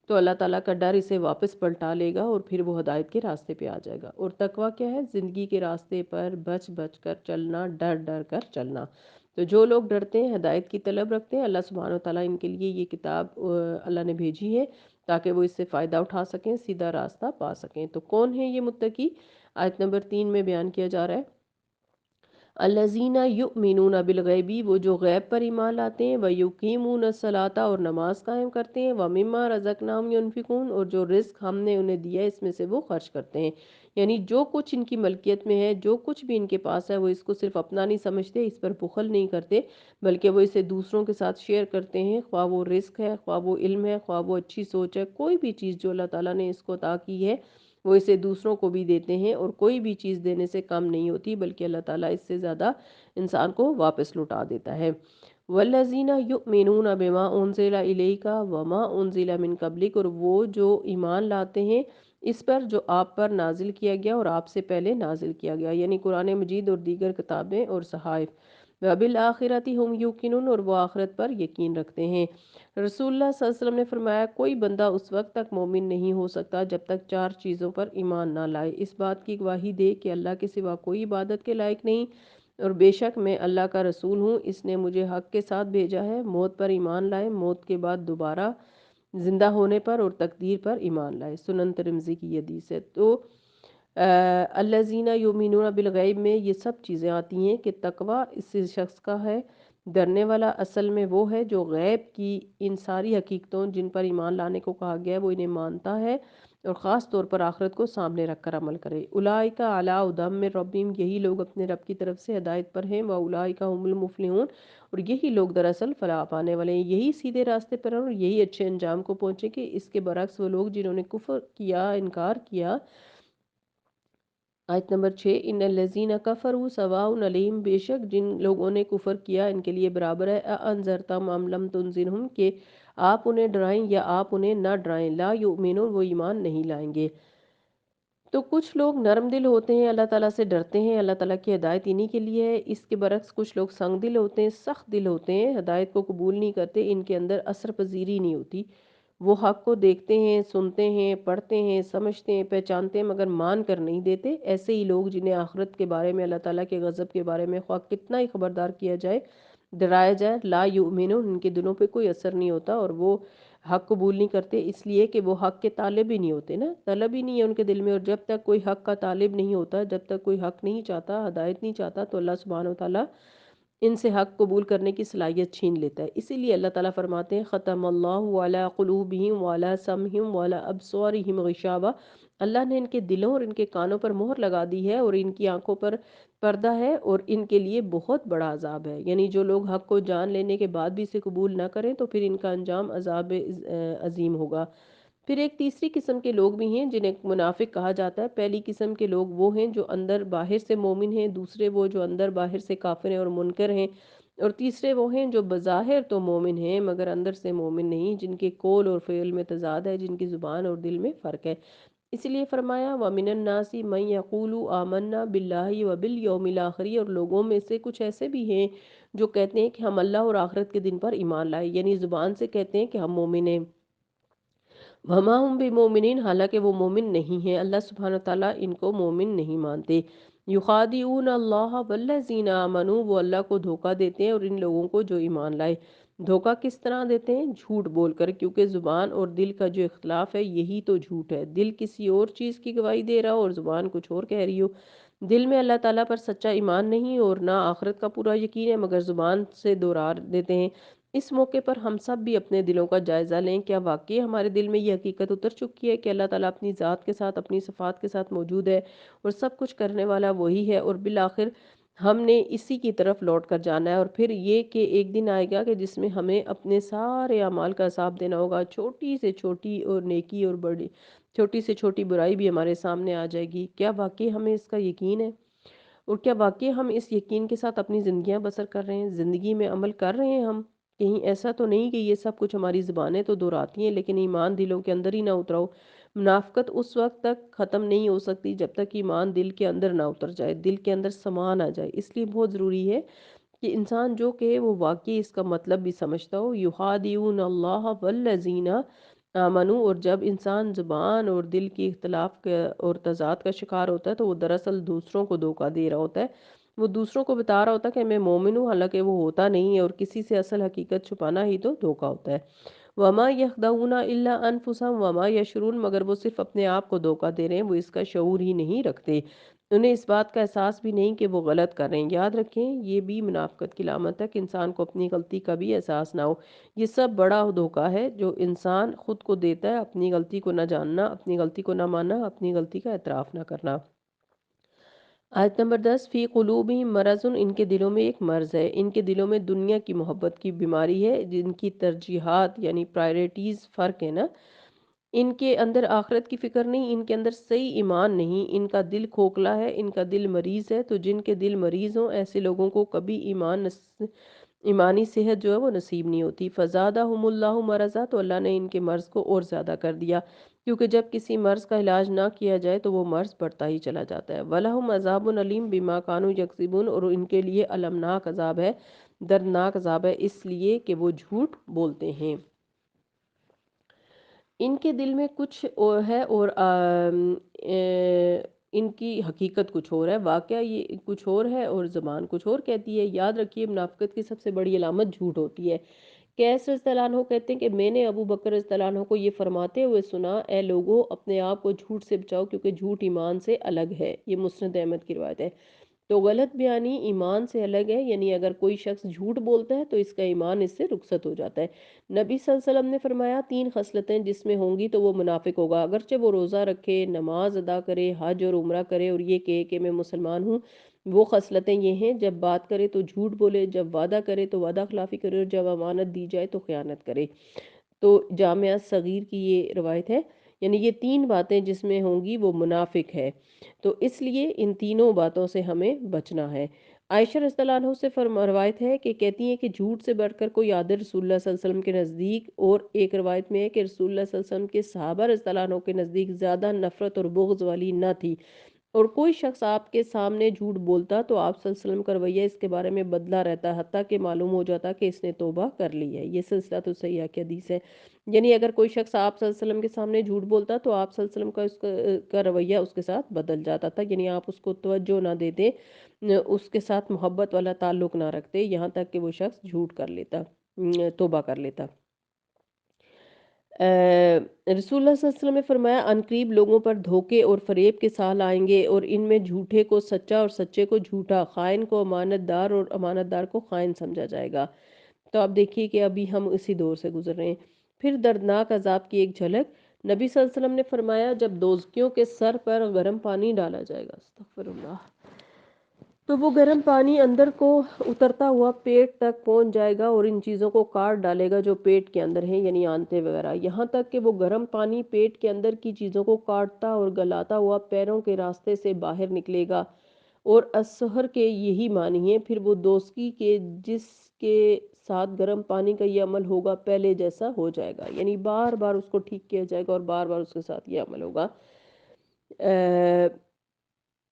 Speaker 1: تو اللہ تعالیٰ کا ڈر اسے واپس پلٹا لے گا اور پھر وہ ہدایت کے راستے پہ آ جائے گا۔ اور تقوی کیا ہے؟ زندگی کے راستے پر بچ بچ کر چلنا، ڈر ڈر کر چلنا۔ تو جو لوگ ڈرتے ہیں، ہدایت کی طلب رکھتے ہیں، اللہ سبحانہ وتعالیٰ ان کے لیے یہ کتاب اللہ نے بھیجی ہے تاکہ وہ اس سے فائدہ اٹھا سکیں، سیدھا راستہ پا سکیں۔ تو کون ہے یہ متقی؟ آیت نمبر 3 میں بیان کیا جا رہا ہے، الذین یؤمنون بالغیبی، وہ جو غیب پر ایمان لاتے ہیں، ویقیمون الصلاۃ، اور نماز قائم کرتے ہیں، ومما رزقناہم ینفقون، اور جو رزق ہم نے انہیں دیا ہے اس میں سے وہ خرچ کرتے ہیں۔ یعنی جو کچھ ان کی ملکیت میں ہے، جو کچھ بھی ان کے پاس ہے، وہ اس کو صرف اپنا نہیں سمجھتے، اس پر بخل نہیں کرتے، بلکہ وہ اسے دوسروں کے ساتھ شیئر کرتے ہیں، خواہ وہ رزق ہے، خواہ وہ علم ہے، خواہ وہ اچھی سوچ ہے، کوئی بھی چیز جو اللہ تعالیٰ نے اس کو عطا کی ہے وہ اسے دوسروں کو بھی دیتے ہیں، اور کوئی بھی چیز دینے سے کم نہیں ہوتی بلکہ اللہ تعالیٰ اس سے زیادہ انسان کو واپس لوٹا دیتا ہے۔ والذین یؤمنون بما انزل الیک وما انزل من قبلک، اور وہ جو ایمان لاتے ہیں اس پر جو آپ پر نازل کیا گیا اور آپ سے پہلے نازل کیا گیا، یعنی قرآن مجید اور دیگر کتابیں اور صحائف۔ وبالآخرۃ ہم یوقنون، اور وہ آخرت پر یقین رکھتے ہیں۔ رسول اللہ صلی اللہ علیہ وسلم نے فرمایا کوئی بندہ اس وقت تک مومن نہیں ہو سکتا جب تک 4 چیزوں پر ایمان نہ لائے، اس بات کی گواہی دے کہ اللہ کے سوا کوئی عبادت کے لائق نہیں، اور بے شک میں اللہ کا رسول ہوں، اس نے مجھے حق کے ساتھ بھیجا ہے، موت پر ایمان لائے، موت کے بعد دوبارہ زندہ ہونے پر، اور تقدیر پر ایمان لائے۔ سنن ترمذی کی یہ حدیث ہے۔ تو الذین یؤمنون بالغیب میں یہ سب چیزیں آتی ہیں کہ تقوی اس شخص کا ہے، ڈرنے والا اصل میں وہ ہے جو غیب کی ان ساری حقیقتوں جن پر ایمان لانے کو کہا گیا ہے وہ انہیں مانتا ہے، اور خاص طور پر آخرت کو سامنے رکھ کر عمل کرے۔ اولئک علی ھدی من ربہم، یہی لوگ اپنے رب کی طرف سے ہدایت پر ہیں، واولئک ھم المفلحون، اور یہی لوگ دراصل فلاح پانے والے ہیں، یہی سیدھے راستے پر ہیں اور یہی اچھے انجام کو پہنچے کہ اس کے برعکس وہ لوگ جنہوں نے کفر کیا، انکار کیا۔ آیت نمبر 6، ان الذین کفروا سواء علیہم، بے شک جن لوگوں نے کفر کیا ان کے لیے برابر ہے، اانذرتہم ام لم تنذرہم، کہ آپ انہیں ڈرائیں یا آپ انہیں نہ ڈرائیں، لا یؤمنون، وہ ایمان نہیں لائیں گے۔ تو کچھ لوگ نرم دل ہوتے ہیں، اللہ تعالیٰ سے ڈرتے ہیں، اللہ تعالیٰ کی ہدایت انہی کے لیے ہے۔ اس کے برعکس کچھ لوگ سنگ دل ہوتے ہیں، سخت دل ہوتے ہیں، ہدایت کو قبول نہیں کرتے، ان کے اندر اثر پذیری نہیں ہوتی، وہ حق کو دیکھتے ہیں، سنتے ہیں، پڑھتے ہیں، سمجھتے ہیں، پہچانتے ہیں، مگر مان کر نہیں دیتے۔ ایسے ہی لوگ جنہیں آخرت کے بارے میں، اللہ تعالیٰ کے غضب کے بارے میں خواہ کتنا ہی خبردار کیا جائے، ڈرایا جائے، لا یؤمنون، ان کے دلوں پہ کوئی اثر نہیں ہوتا، اور وہ حق قبول نہیں کرتے، اس لیے کہ وہ حق کے طالب ہی نہیں ہوتے نا، طلب ہی نہیں ہے ان کے دل میں، اور جب تک کوئی حق کا طالب نہیں ہوتا، جب تک کوئی حق نہیں چاہتا، ہدایت نہیں چاہتا، تو اللہ سبحانہ وتعالیٰ ان سے حق قبول کرنے کی صلاحیت چھین لیتا ہے۔ اسی لیے اللہ تعالیٰ فرماتے ہیں ختم اللہ علی قلوبہم وعلی سمعہم وعلی ابصارہم غشاوہ، اللہ نے ان کے دلوں اور ان کے کانوں پر مہر لگا دی ہے اور ان کی آنکھوں پر پردہ ہے، اور ان کے لیے بہت بڑا عذاب ہے۔ یعنی جو لوگ حق کو جان لینے کے بعد بھی اسے قبول نہ کریں تو پھر ان کا انجام عذاب عظیم ہوگا۔ پھر ایک تیسری قسم کے لوگ بھی ہیں جنہیں منافق کہا جاتا ہے۔ پہلی قسم کے لوگ وہ ہیں جو اندر باہر سے مومن ہیں، دوسرے وہ جو اندر باہر سے کافر ہیں اور منکر ہیں، اور تیسرے وہ ہیں جو بظاہر تو مومن ہیں مگر اندر سے مومن نہیں، جن کے قول اور فعل میں تضاد ہے، جن کی زبان اور دل میں فرق ہے۔ اس لیے فرمایا وَمِنَ النَّاسِ مَن يَقُولُ آمَنَّا بِاللَّهِ وَبِالْيَوْمِ الْآخِرِ، اور لوگوں میں سے کچھ ایسے بھی ہیں جو کہتے ہیں کہ ہم اللہ اور آخرت کے دن پر ایمان لائے، یعنی زبان سے کہتے ہیں کہ ہم مومن ہیں، وما ہم بمومنین، حالانکہ وہ مومن نہیں ہیں، اللہ سبحانہ وتعالیٰ ان کو مومن نہیں مانتے۔ یخادعون اللہ والذین آمنوا، وہ اللہ کو دھوکہ دیتے ہیں اور ان لوگوں کو جو ایمان لائے۔ دھوکہ کس طرح دیتے ہیں؟ جھوٹ بول کر، کیونکہ زبان اور دل کا جو اختلاف ہے یہی تو جھوٹ ہے۔ دل کسی اور چیز کی گواہی دے رہا ہو اور زبان کچھ اور کہہ رہی ہو۔ دل میں اللہ تعالیٰ پر سچا ایمان نہیں اور نہ آخرت کا پورا یقین ہے، مگر زبان سے دورار دیتے ہیں۔ اس موقع پر ہم سب بھی اپنے دلوں کا جائزہ لیں، کیا واقعی ہمارے دل میں یہ حقیقت اتر چکی ہے کہ اللہ تعالیٰ اپنی ذات کے ساتھ، اپنی صفات کے ساتھ موجود ہے اور سب کچھ کرنے والا وہی ہے، اور بالآخر ہم نے اسی کی طرف لوٹ کر جانا ہے۔ اور پھر یہ کہ ایک دن آئے گا کہ جس میں ہمیں اپنے سارے اعمال کا حساب دینا ہوگا، چھوٹی سے چھوٹی اور نیکی اور بڑی چھوٹی سے چھوٹی برائی بھی ہمارے سامنے آ جائے گی۔ کیا واقعی ہمیں اس کا یقین ہے؟ اور کیا واقعی ہم اس یقین کے ساتھ اپنی زندگیاں بسر کر رہے ہیں؟ زندگی میں عمل کر رہے ہیں ہم؟ کہیں ایسا تو نہیں کہ یہ سب کچھ ہماری زبانیں تو دہراتی ہیں لیکن ایمان دلوں کے اندر ہی نہ اترا ہو۔ منافقت اس وقت تک ختم نہیں ہو سکتی جب تک ایمان دل کے اندر نہ اتر جائے، دل کے اندر سما نہ جائے۔ اس لیے بہت ضروری ہے کہ انسان جو کہ وہ واقعی اس کا مطلب بھی سمجھتا ہو۔ یخادعون اللہ والذین آمنو، اور جب انسان زبان اور دل کی اختلاف کا اور تضاد کا شکار ہوتا ہے تو وہ دراصل دوسروں کو دھوکہ دے رہا ہوتا ہے۔ وہ دوسروں کو بتا رہا ہوتا ہے کہ میں مومن ہوں، حالانکہ وہ ہوتا نہیں ہے، اور کسی سے اصل حقیقت چھپانا ہی تو دھوکہ ہوتا ہے۔ وما یخدعون الا انفسهم وما یشعرون، مگر وہ صرف اپنے آپ کو دھوکہ دے رہے ہیں، وہ اس کا شعور ہی نہیں رکھتے، انہیں اس بات کا احساس بھی نہیں کہ وہ غلط کر رہے ہیں۔ یاد رکھیں یہ بھی منافقت کی علامت ہے کہ انسان کو اپنی غلطی کا بھی احساس نہ ہو۔ یہ سب بڑا دھوکہ ہے جو انسان خود کو دیتا ہے، اپنی غلطی کو نہ جاننا، اپنی غلطی کو نہ ماننا، اپنی غلطی کا اعتراف نہ کرنا۔ آیت نمبر 10، فی قلوبہم مرض، ان کے دلوں میں ایک مرض ہے، ان کے دلوں میں دنیا کی محبت کی بیماری ہے، جن کی ترجیحات یعنی پرائرٹیز فرق ہے نا۔ ان کے اندر آخرت کی فکر نہیں، ان کے اندر صحیح ایمان نہیں، ان کا دل کھوکھلا ہے، ان کا دل مریض ہے۔ تو جن کے دل مریض ہوں ایسے لوگوں کو کبھی ایمانی صحت جو ہے وہ نصیب نہیں ہوتی۔ فزادہم اللہ مرضا، تو اللہ نے ان کے مرض کو اور زیادہ کر دیا، کیونکہ جب کسی مرض کا علاج نہ کیا جائے تو وہ مرض بڑھتا ہی چلا جاتا ہے۔ وَلَهُمْ عَذَابٌ عَلِيمٌ بِمَا كَانُوا يَكْذِبُونَ، اور ان کے لیے المناک عذاب ہے، دردناک عذاب ہے، اس لیے کہ وہ جھوٹ بولتے ہیں۔ ان کے دل میں کچھ اور ہے اور ان کی حقیقت کچھ اور ہے، واقعہ یہ کچھ اور ہے اور زبان کچھ اور کہتی ہے۔ یاد رکھیے منافقت کی سب سے بڑی علامت جھوٹ ہوتی ہے۔ قیس رضی اللہ عنہ کہتے ہیں کہ میں نے ابو بکر رضی اللہ عنہ کو یہ فرماتے ہوئے سنا، اے لوگو اپنے آپ کو جھوٹ سے بچاؤ کیونکہ جھوٹ ایمان سے الگ ہے۔ یہ مسند احمد کی روایت ہے۔ تو غلط بیانی ایمان سے الگ ہے، یعنی اگر کوئی شخص جھوٹ بولتا ہے تو اس کا ایمان اس سے رخصت ہو جاتا ہے۔ نبی صلی اللہ علیہ وسلم نے فرمایا تین خصلتیں جس میں ہوں گی تو وہ منافق ہوگا، اگرچہ وہ روزہ رکھے، نماز ادا کرے، حج اور عمرہ کرے اور یہ کہے کہ میں مسلمان ہوں۔ وہ خصلتیں یہ ہیں، جب بات کرے تو جھوٹ بولے، جب وعدہ کرے تو وعدہ خلافی کرے اور جب امانت دی جائے تو خیانت کرے۔ تو جامعہ صغیر کی یہ روایت ہے، یعنی یہ تین باتیں جس میں ہوں گی وہ منافق ہے، تو اس لیے ان تینوں باتوں سے ہمیں بچنا ہے۔ عائشہ رضی اللہ عنہ سے روایت ہے کہ کہتی ہیں کہ جھوٹ سے بڑھ کر کوئی عادل رسول اللہ صلی اللہ علیہ وسلم کے نزدیک، اور ایک روایت میں ہے کہ رسول اللہ صلی اللہ علیہ وسلم کے صحابہ رضی اللہ عنہ کے نزدیک زیادہ نفرت اور بغض والی نہ تھی۔ اور کوئی شخص آپ کے سامنے جھوٹ بولتا تو آپ صلی اللہ علیہ وسلم کا رویہ اس کے بارے میں بدلا رہتا، حتیٰ کہ معلوم ہو جاتا کہ اس نے توبہ کر لی ہے۔ یہ سلسلہ تو صحیحہ کی حدیث ہے، یعنی اگر کوئی شخص آپ صلی اللہ علیہ وسلم کے سامنے جھوٹ بولتا تو آپ صلی اللہ علیہ وسلم کا کا رویہ اس کے ساتھ بدل جاتا تھا، یعنی آپ اس کو توجہ نہ دیتے، اس کے ساتھ محبت والا تعلق نہ رکھتے، یہاں تک کہ وہ شخص جھوٹ کر لیتا، توبہ کر لیتا۔ رسول اللہ صلی اللہ علیہ وسلم نے فرمایا ان قریب لوگوں پر دھوکے اور فریب کے سال آئیں گے، اور ان میں جھوٹے کو سچا اور سچے کو جھوٹا، خائن کو امانت دار اور امانت دار کو خائن سمجھا جائے گا۔ تو آپ دیکھیے کہ ابھی ہم اسی دور سے گزر رہے ہیں۔ پھر دردناک عذاب کی ایک جھلک، نبی صلی اللہ علیہ وسلم نے فرمایا جب دوزکیوں کے سر پر گرم پانی ڈالا جائے گا، استغفر اللہ، تو وہ گرم پانی اندر کو اترتا ہوا پیٹ تک پہنچ جائے گا اور ان چیزوں کو کاٹ ڈالے گا جو پیٹ کے اندر ہیں، یعنی آنتیں وغیرہ، یہاں تک کہ وہ گرم پانی پیٹ کے اندر کی چیزوں کو کاٹتا اور گلاتا ہوا پیروں کے راستے سے باہر نکلے گا۔ اور السحر کے یہی معنی ہے، پھر وہ دوسکی کے جس کے ساتھ گرم پانی کا یہ عمل ہوگا پہلے جیسا ہو جائے گا، یعنی بار بار اس کو ٹھیک کیا جائے گا اور بار بار اس کے ساتھ یہ عمل ہوگا۔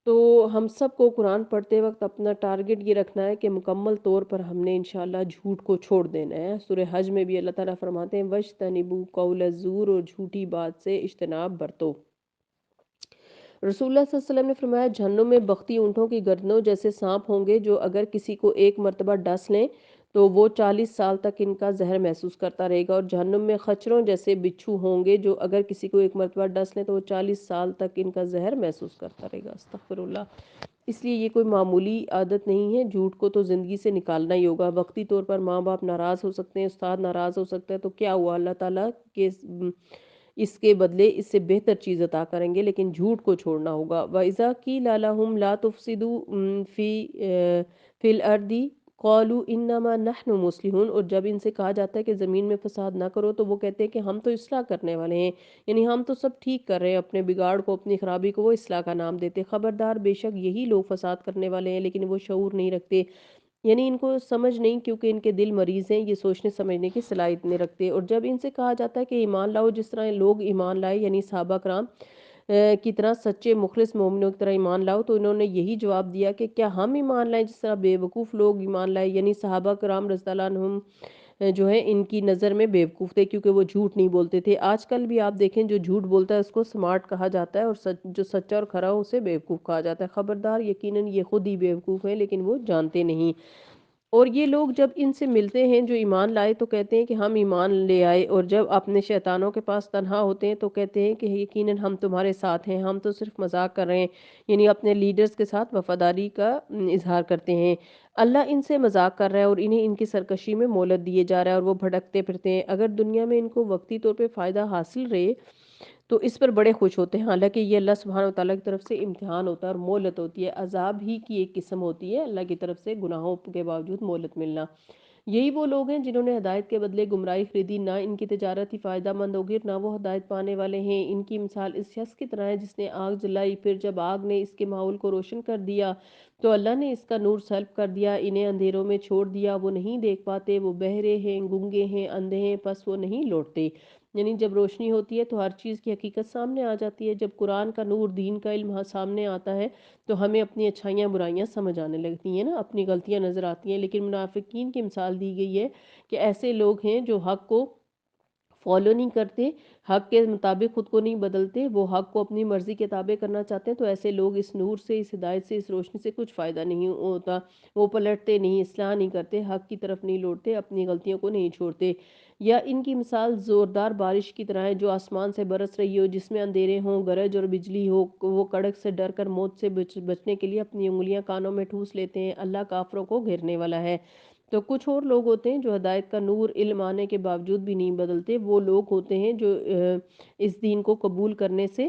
Speaker 1: تو ہم سب کو قرآن پڑھتے وقت اپنا ٹارگٹ یہ رکھنا ہے کہ مکمل طور پر ہم نے انشاءاللہ جھوٹ کو چھوڑ دینا ہے۔ سورہ حج میں بھی اللہ تعالیٰ فرماتے ہیں وَاجْتَنِبُوا قَوْلَ الزُّورِ، اور جھوٹی بات سے اجتناب برتو۔ رسول اللہ صلی اللہ علیہ وسلم نے فرمایا جہنم میں بختی اونٹوں کی گردنوں جیسے سانپ ہوں گے جو اگر کسی کو ایک مرتبہ ڈس لیں تو وہ 40 سال تک ان کا زہر محسوس کرتا رہے گا، اور جہنم میں خچروں جیسے بچھو ہوں گے جو اگر کسی کو ایک مرتبہ ڈس لیں تو وہ 40 سال تک ان کا زہر محسوس کرتا رہے گا۔ استغفر اللہ۔ اس لیے یہ کوئی معمولی عادت نہیں ہے، جھوٹ کو تو زندگی سے نکالنا ہی ہوگا۔ وقتی طور پر ماں باپ ناراض ہو سکتے ہیں، استاد ناراض ہو سکتا ہے، تو کیا ہوا، اللہ تعالیٰ کے اس کے بدلے اس سے بہتر چیز عطا کریں گے، لیکن جھوٹ کو چھوڑنا ہوگا۔ وَإِذَا قِيلَ لَهُمْ لَا تُفْسِدُوا فِي الْأَرْضِ قَالُوا إِنَّمَا نَحْنُ مُصْلِحُونَ، اور جب ان سے کہا جاتا ہے کہ زمین میں فساد نہ کرو تو وہ کہتے ہیں کہ ہم تو اصلاح کرنے والے ہیں، یعنی ہم تو سب ٹھیک کر رہے ہیں، اپنے بگاڑ کو، اپنی خرابی کو وہ اصلاح کا نام دیتے۔ خبردار، بے شک یہی لوگ فساد کرنے والے ہیں لیکن وہ شعور نہیں رکھتے، یعنی ان کو سمجھ نہیں، کیونکہ ان کے دل مریض ہیں، یہ سوچنے سمجھنے کی صلاحیت نہیں رکھتے۔ اور جب ان سے کہا جاتا ہے کہ ایمان لاؤ جس طرح لوگ ایمان لائے، یعنی صحابہ کرام کی طرح سچے مخلص مومنوں کی طرح ایمان لاؤ، تو انہوں نے یہی جواب دیا کہ کیا ہم ایمان لائیں جس طرح بے وقوف لوگ ایمان لائے، یعنی صحابہ کرام رضی اللہ عنہم جو ہے ان کی نظر میں بے وقوف تھے کیونکہ وہ جھوٹ نہیں بولتے تھے۔ آج کل بھی آپ دیکھیں جو جھوٹ بولتا ہے اس کو سمارٹ کہا جاتا ہے، اور جو سچا اور کھرا ہو اسے بے وقوف کہا جاتا ہے۔ خبردار، یقیناً یہ خود ہی بے وقوف ہیں لیکن وہ جانتے نہیں۔ اور یہ لوگ جب ان سے ملتے ہیں جو ایمان لائے تو کہتے ہیں کہ ہم ایمان لے آئے، اور جب اپنے شیطانوں کے پاس تنہا ہوتے ہیں تو کہتے ہیں کہ یقیناً ہم تمہارے ساتھ ہیں، ہم تو صرف مذاق کر رہے ہیں، یعنی اپنے لیڈرز کے ساتھ وفاداری کا اظہار کرتے ہیں۔ اللہ ان سے مذاق کر رہا ہے اور انہیں ان کی سرکشی میں مہلت دیے جا رہا ہے اور وہ بھٹکتے پھرتے ہیں۔ اگر دنیا میں ان کو وقتی طور پہ فائدہ حاصل رہے تو اس پر بڑے خوش ہوتے ہیں، حالانکہ یہ اللہ سبحانہ وتعالیٰ کی طرف سے امتحان ہوتا ہے اور مہلت ہوتی ہے، عذاب ہی کی ایک قسم ہوتی ہے اللہ کی طرف سے گناہوں کے باوجود مہلت ملنا۔ یہی وہ لوگ ہیں جنہوں نے ہدایت کے بدلے گمراہی خریدی، نہ ان کی تجارت ہی فائدہ مند ہوگی نہ وہ ہدایت پانے والے ہیں۔ ان کی مثال اس شخص کی طرح ہے جس نے آگ جلائی، پھر جب آگ نے اس کے ماحول کو روشن کر دیا تو اللہ نے اس کا نور سلب کر دیا، انہیں اندھیروں میں چھوڑ دیا، وہ نہیں دیکھ پاتے، وہ بہرے ہیں، گنگے ہیں، اندھے ہیں، پس وہ نہیں لوٹتے۔ یعنی جب روشنی ہوتی ہے تو ہر چیز کی حقیقت سامنے آ جاتی ہے، جب قرآن کا نور، دین کا علم سامنے آتا ہے تو ہمیں اپنی اچھائیاں برائیاں سمجھ آنے لگتی ہیں نا، اپنی غلطیاں نظر آتی ہیں۔ لیکن منافقین کی مثال دی گئی ہے کہ ایسے لوگ ہیں جو حق کو فالو نہیں کرتے، حق کے مطابق خود کو نہیں بدلتے، وہ حق کو اپنی مرضی کے تابع کرنا چاہتے ہیں، تو ایسے لوگ اس نور سے، اس ہدایت سے، اس روشنی سے کچھ فائدہ نہیں ہوتا، وہ پلٹتے نہیں، اصلاح نہیں کرتے، حق کی طرف نہیں لوٹتے، اپنی غلطیوں کو نہیں چھوڑتے۔ یا ان کی مثال زوردار بارش کی طرح ہے جو آسمان سے برس رہی ہو، جس میں اندھیرے ہوں، گرج اور بجلی ہو، وہ کڑک سے ڈر کر موت سے بچنے کے لیے اپنی انگلیاں کانوں میں ٹھوس لیتے ہیں، اللہ کافروں کو گھیرنے والا ہے۔ تو کچھ اور لوگ ہوتے ہیں جو ہدایت کا نور علم آنے کے باوجود بھی نہیں بدلتے، وہ لوگ ہوتے ہیں جو اس دین کو قبول کرنے سے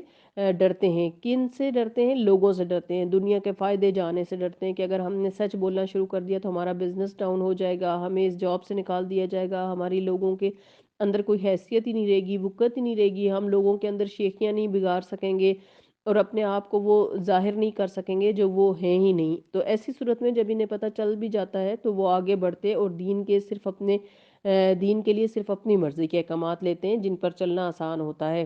Speaker 1: ڈرتے ہیں۔ کن سے ڈرتے ہیں؟ لوگوں سے ڈرتے ہیں، دنیا کے فائدے جانے سے ڈرتے ہیں کہ اگر ہم نے سچ بولنا شروع کر دیا تو ہمارا بزنس ڈاؤن ہو جائے گا، ہمیں اس جاب سے نکال دیا جائے گا، ہماری لوگوں کے اندر کوئی حیثیت ہی نہیں رہے گی، وقت ہی نہیں رہے گی، ہم لوگوں کے اندر شیخیاں نہیں بگاڑ سکیں گے اور اپنے آپ کو وہ ظاہر نہیں کر سکیں گے جو وہ ہیں ہی نہیں۔ تو ایسی صورت میں جب انہیں پتہ چل بھی جاتا ہے تو وہ آگے بڑھتے اور دین کے لیے صرف اپنی مرضی کے احکامات لیتے ہیں جن پر چلنا آسان ہوتا ہے،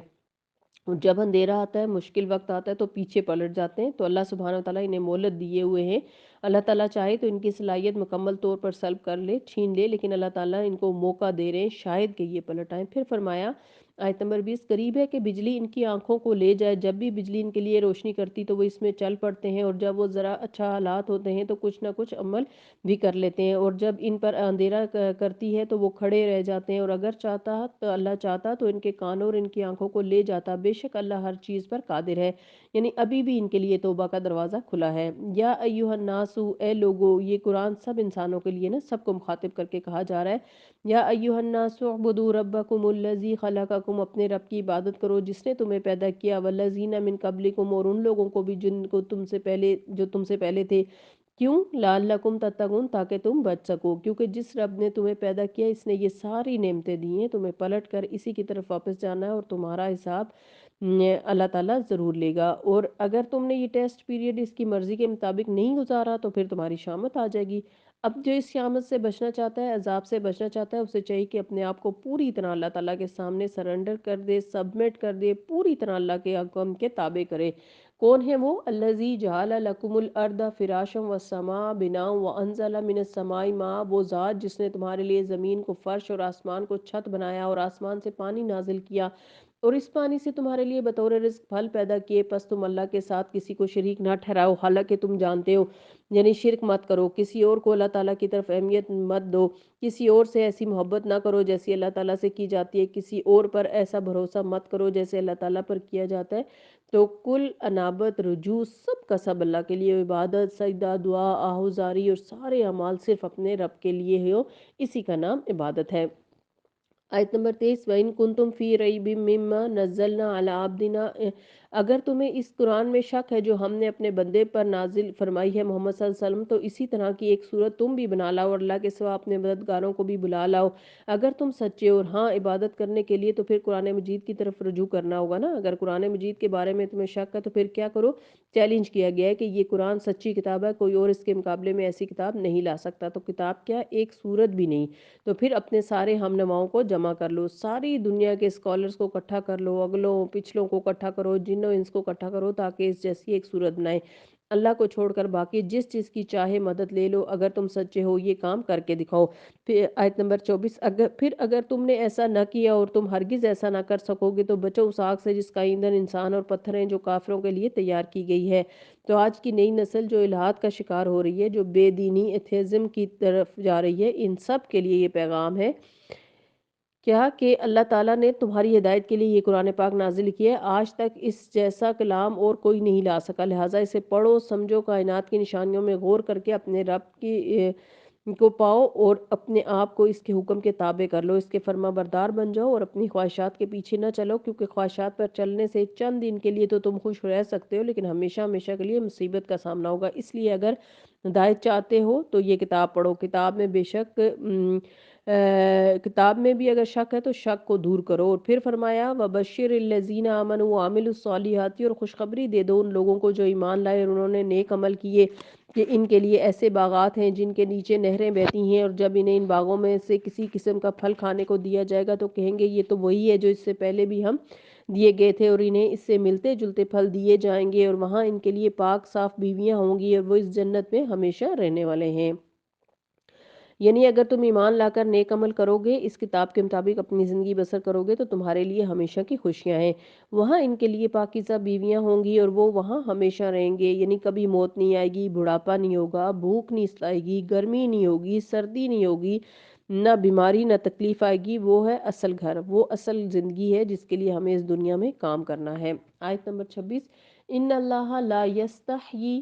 Speaker 1: اور جب اندھیرا آتا ہے، مشکل وقت آتا ہے تو پیچھے پلٹ جاتے ہیں۔ تو اللہ سبحانہ وتعالیٰ انہیں مہلت دیے ہوئے ہیں، اللہ تعالیٰ چاہے تو ان کی صلاحیت مکمل طور پر سلب کر لے، چھین لے، لیکن اللہ تعالیٰ ان کو موقع دے رہے ہیں شاید کہ یہ پلٹ آئیں۔ پھر فرمایا آیت نمبر 20، قریب ہے کہ بجلی ان کی آنکھوں کو لے جائے، جب بھی بجلی ان کے لیے روشنی کرتی تو وہ اس میں چل پڑتے ہیں، اور جب وہ ذرا اچھا حالات ہوتے ہیں تو کچھ نہ کچھ عمل بھی کر لیتے ہیں، اور جب ان پر اندھیرا کرتی ہے تو وہ کھڑے رہ جاتے ہیں، اور اگر چاہتا تو اللہ چاہتا تو ان کے کانوں اور ان کی آنکھوں کو لے جاتا، بے شک اللہ ہر چیز پر قادر ہے۔ یعنی ابھی بھی ان کے لیے توبہ کا دروازہ کھلا ہے۔ یا ایھا الناس، اے لوگو، یہ قرآن سب انسانوں کے لیے نا، سب کو مخاطب کر کے کہا جا رہا ہے۔ یا ایھا الناس اعبدوا ربکم الذی خلقکم، اپنے رب کی عبادت کرو جس نے تمہیں پیدا کیا، والذین من قبلکم، اور ان لوگوں کو بھی جو تم سے پہلے تھے، کیوں؟ لعلکم تتقون، تاکہ تم بچ سکو، کیونکہ جس رب نے تمہیں پیدا کیا اس نے یہ ساری نعمتیں دی ہیں، تمہیں پلٹ کر اسی کی طرف واپس جانا ہے اور تمہارا حساب اللہ تعالیٰ ضرور لے گا۔ اور اگر تم نے یہ ٹیسٹ پیریڈ اس کی مرضی کے مطابق نہیں گزارا تو پھر تمہاری شامت آ جائے گی۔ اب جو اس شامت سے بچنا چاہتا ہے، عذاب سے بچنا چاہتا ہے، اسے چاہیے کہ اپنے آپ کو پوری طرح اللہ تعالیٰ کے سامنے سرنڈر کر دے، سبمٹ کر دے، پوری طرح اللہ کے حکم کے تابع کرے۔ کون ہے وہ؟ الذی جعل لکم الارض فراشا والسماء بناء وانزل من السماء ماء، وہ ذات جس نے تمہارے لیے زمین کو فرش اور آسمان کو چھت بنایا اور آسمان سے پانی نازل کیا اور اس پانی سے تمہارے لیے بطور رزق پھل پیدا کیے، پس تم اللہ کے ساتھ کسی کو شریک نہ ٹھہراؤ، حالانکہ تم جانتے ہو، یعنی شرک مت کرو، کسی اور کو اللہ تعالیٰ کی طرف اہمیت مت دو، کسی اور سے ایسی محبت نہ کرو جیسی اللہ تعالیٰ سے کی جاتی ہے، کسی اور پر ایسا بھروسہ مت کرو جیسے اللہ تعالیٰ پر کیا جاتا ہے۔ تو کل انابت رجوع سب کا سب اللہ کے لیے، عبادت سجدہ دعا آہوزاری اور سارے اعمال صرف اپنے رب کے لیے ہو، اسی کا نام عبادت ہے۔ آیت نمبر 23، وَإِن كُنتُمْ فِي رَيْبٍ مِّمَّا نَزَّلْنَا عَلَىٰ عَبْدِنَا، اگر تمہیں اس قرآن میں شک ہے جو ہم نے اپنے بندے پر نازل فرمائی ہے محمد صلی اللہ علیہ وسلم، تو اسی طرح کی ایک صورت تم بھی بنا لاؤ اور اللہ کے سوا اپنے مددگاروں کو بھی بلا لاؤ اگر تم سچے ہو۔ اور ہاں، عبادت کرنے کے لیے تو پھر قرآن مجید کی طرف رجوع کرنا ہوگا نا۔ اگر قرآن مجید کے بارے میں تمہیں شک ہے تو پھر کیا کرو؟ چیلنج کیا گیا ہے کہ یہ قرآن سچی کتاب ہے، کوئی اور اس کے مقابلے میں ایسی کتاب نہیں لا سکتا۔ تو کتاب کیا، ایک صورت بھی نہیں۔ تو پھر اپنے سارے ہم نواؤں کو جمع کر لو، ساری دنیا کے اسکالرز کو اکٹھا کر لو، اگلوں پچھلوں کو اکٹھا کرو، جنوں انس کو اکٹھا کرو، تاکہ اس جیسی ایک صورت بنائیں۔ اللہ کو چھوڑ کر باقی جس چیز کی چاہے مدد لے لو، اگر تم سچے ہو یہ کام کر کے دکھاؤ۔ پھر آیت نمبر 24، اگر تم نے ایسا نہ کیا اور تم ہرگز ایسا نہ کر سکو گے تو بچو اس آگ سے جس کا ایندھن انسان اور پتھر ہیں، جو کافروں کے لیے تیار کی گئی ہے۔ تو آج کی نئی نسل جو الہات کا شکار ہو رہی ہے، جو بے دینی ایتھیزم کی طرف جا رہی ہے، ان سب کے لیے یہ پیغام ہے کیا کہ اللہ تعالیٰ نے تمہاری ہدایت کے لیے یہ قرآن پاک نازل کیا ہے۔ آج تک اس جیسا کلام اور کوئی نہیں لا سکا، لہٰذا اسے پڑھو، سمجھو، کائنات کی نشانیوں میں غور کر کے اپنے رب کی کو پاؤ اور اپنے آپ کو اس کے حکم کے تابع کر لو، اس کے فرما بردار بن جاؤ اور اپنی خواہشات کے پیچھے نہ چلو، کیونکہ خواہشات پر چلنے سے چند دن کے لیے تو تم خوش رہ سکتے ہو، لیکن ہمیشہ ہمیشہ کے لیے مصیبت کا سامنا ہوگا۔ اس لیے اگر ہدایت چاہتے ہو تو یہ کتاب پڑھو۔ کتاب میں بے شک کتاب میں بھی اگر شک ہے تو شک کو دور کرو۔ اور پھر فرمایا وَبَشِّرِ الَّذِينَ آمَنُوا وَعَمِلُوا الصَّالِحَاتِ، اور خوشخبری دے دو ان لوگوں کو جو ایمان لائے اور انہوں نے نیک عمل کیے، کہ ان کے لیے ایسے باغات ہیں جن کے نیچے نہریں بہتی ہیں، اور جب انہیں ان باغوں میں سے کسی قسم کا پھل کھانے کو دیا جائے گا تو کہیں گے یہ تو وہی ہے جو اس سے پہلے بھی ہم دیے گئے تھے، اور انہیں اس سے ملتے جلتے پھل دیے جائیں گے، اور وہاں ان کے لیے پاک صاف بیویاں ہوں گی، اور وہ اس جنت میں ہمیشہ رہنے والے ہیں۔ یعنی اگر تم ایمان لا کر نیک عمل کرو گے، اس کتاب کے مطابق اپنی زندگی بسر کرو گے، تو تمہارے لیے ہمیشہ کی خوشیاں ہیں، وہاں ان کے لیے پاکیزہ بیویاں ہوں گی اور وہ وہاں ہمیشہ رہیں گے، یعنی کبھی موت نہیں آئے گی، بڑھاپا نہیں ہوگا، بھوک نہیں ستائے گی، گرمی نہیں ہوگی، سردی نہیں ہوگی، نہ بیماری نہ تکلیف آئے گی۔ وہ ہے اصل گھر، وہ اصل زندگی ہے جس کے لیے ہمیں اس دنیا میں کام کرنا ہے۔ آیت نمبر 26، ان اللہ لا یستحیی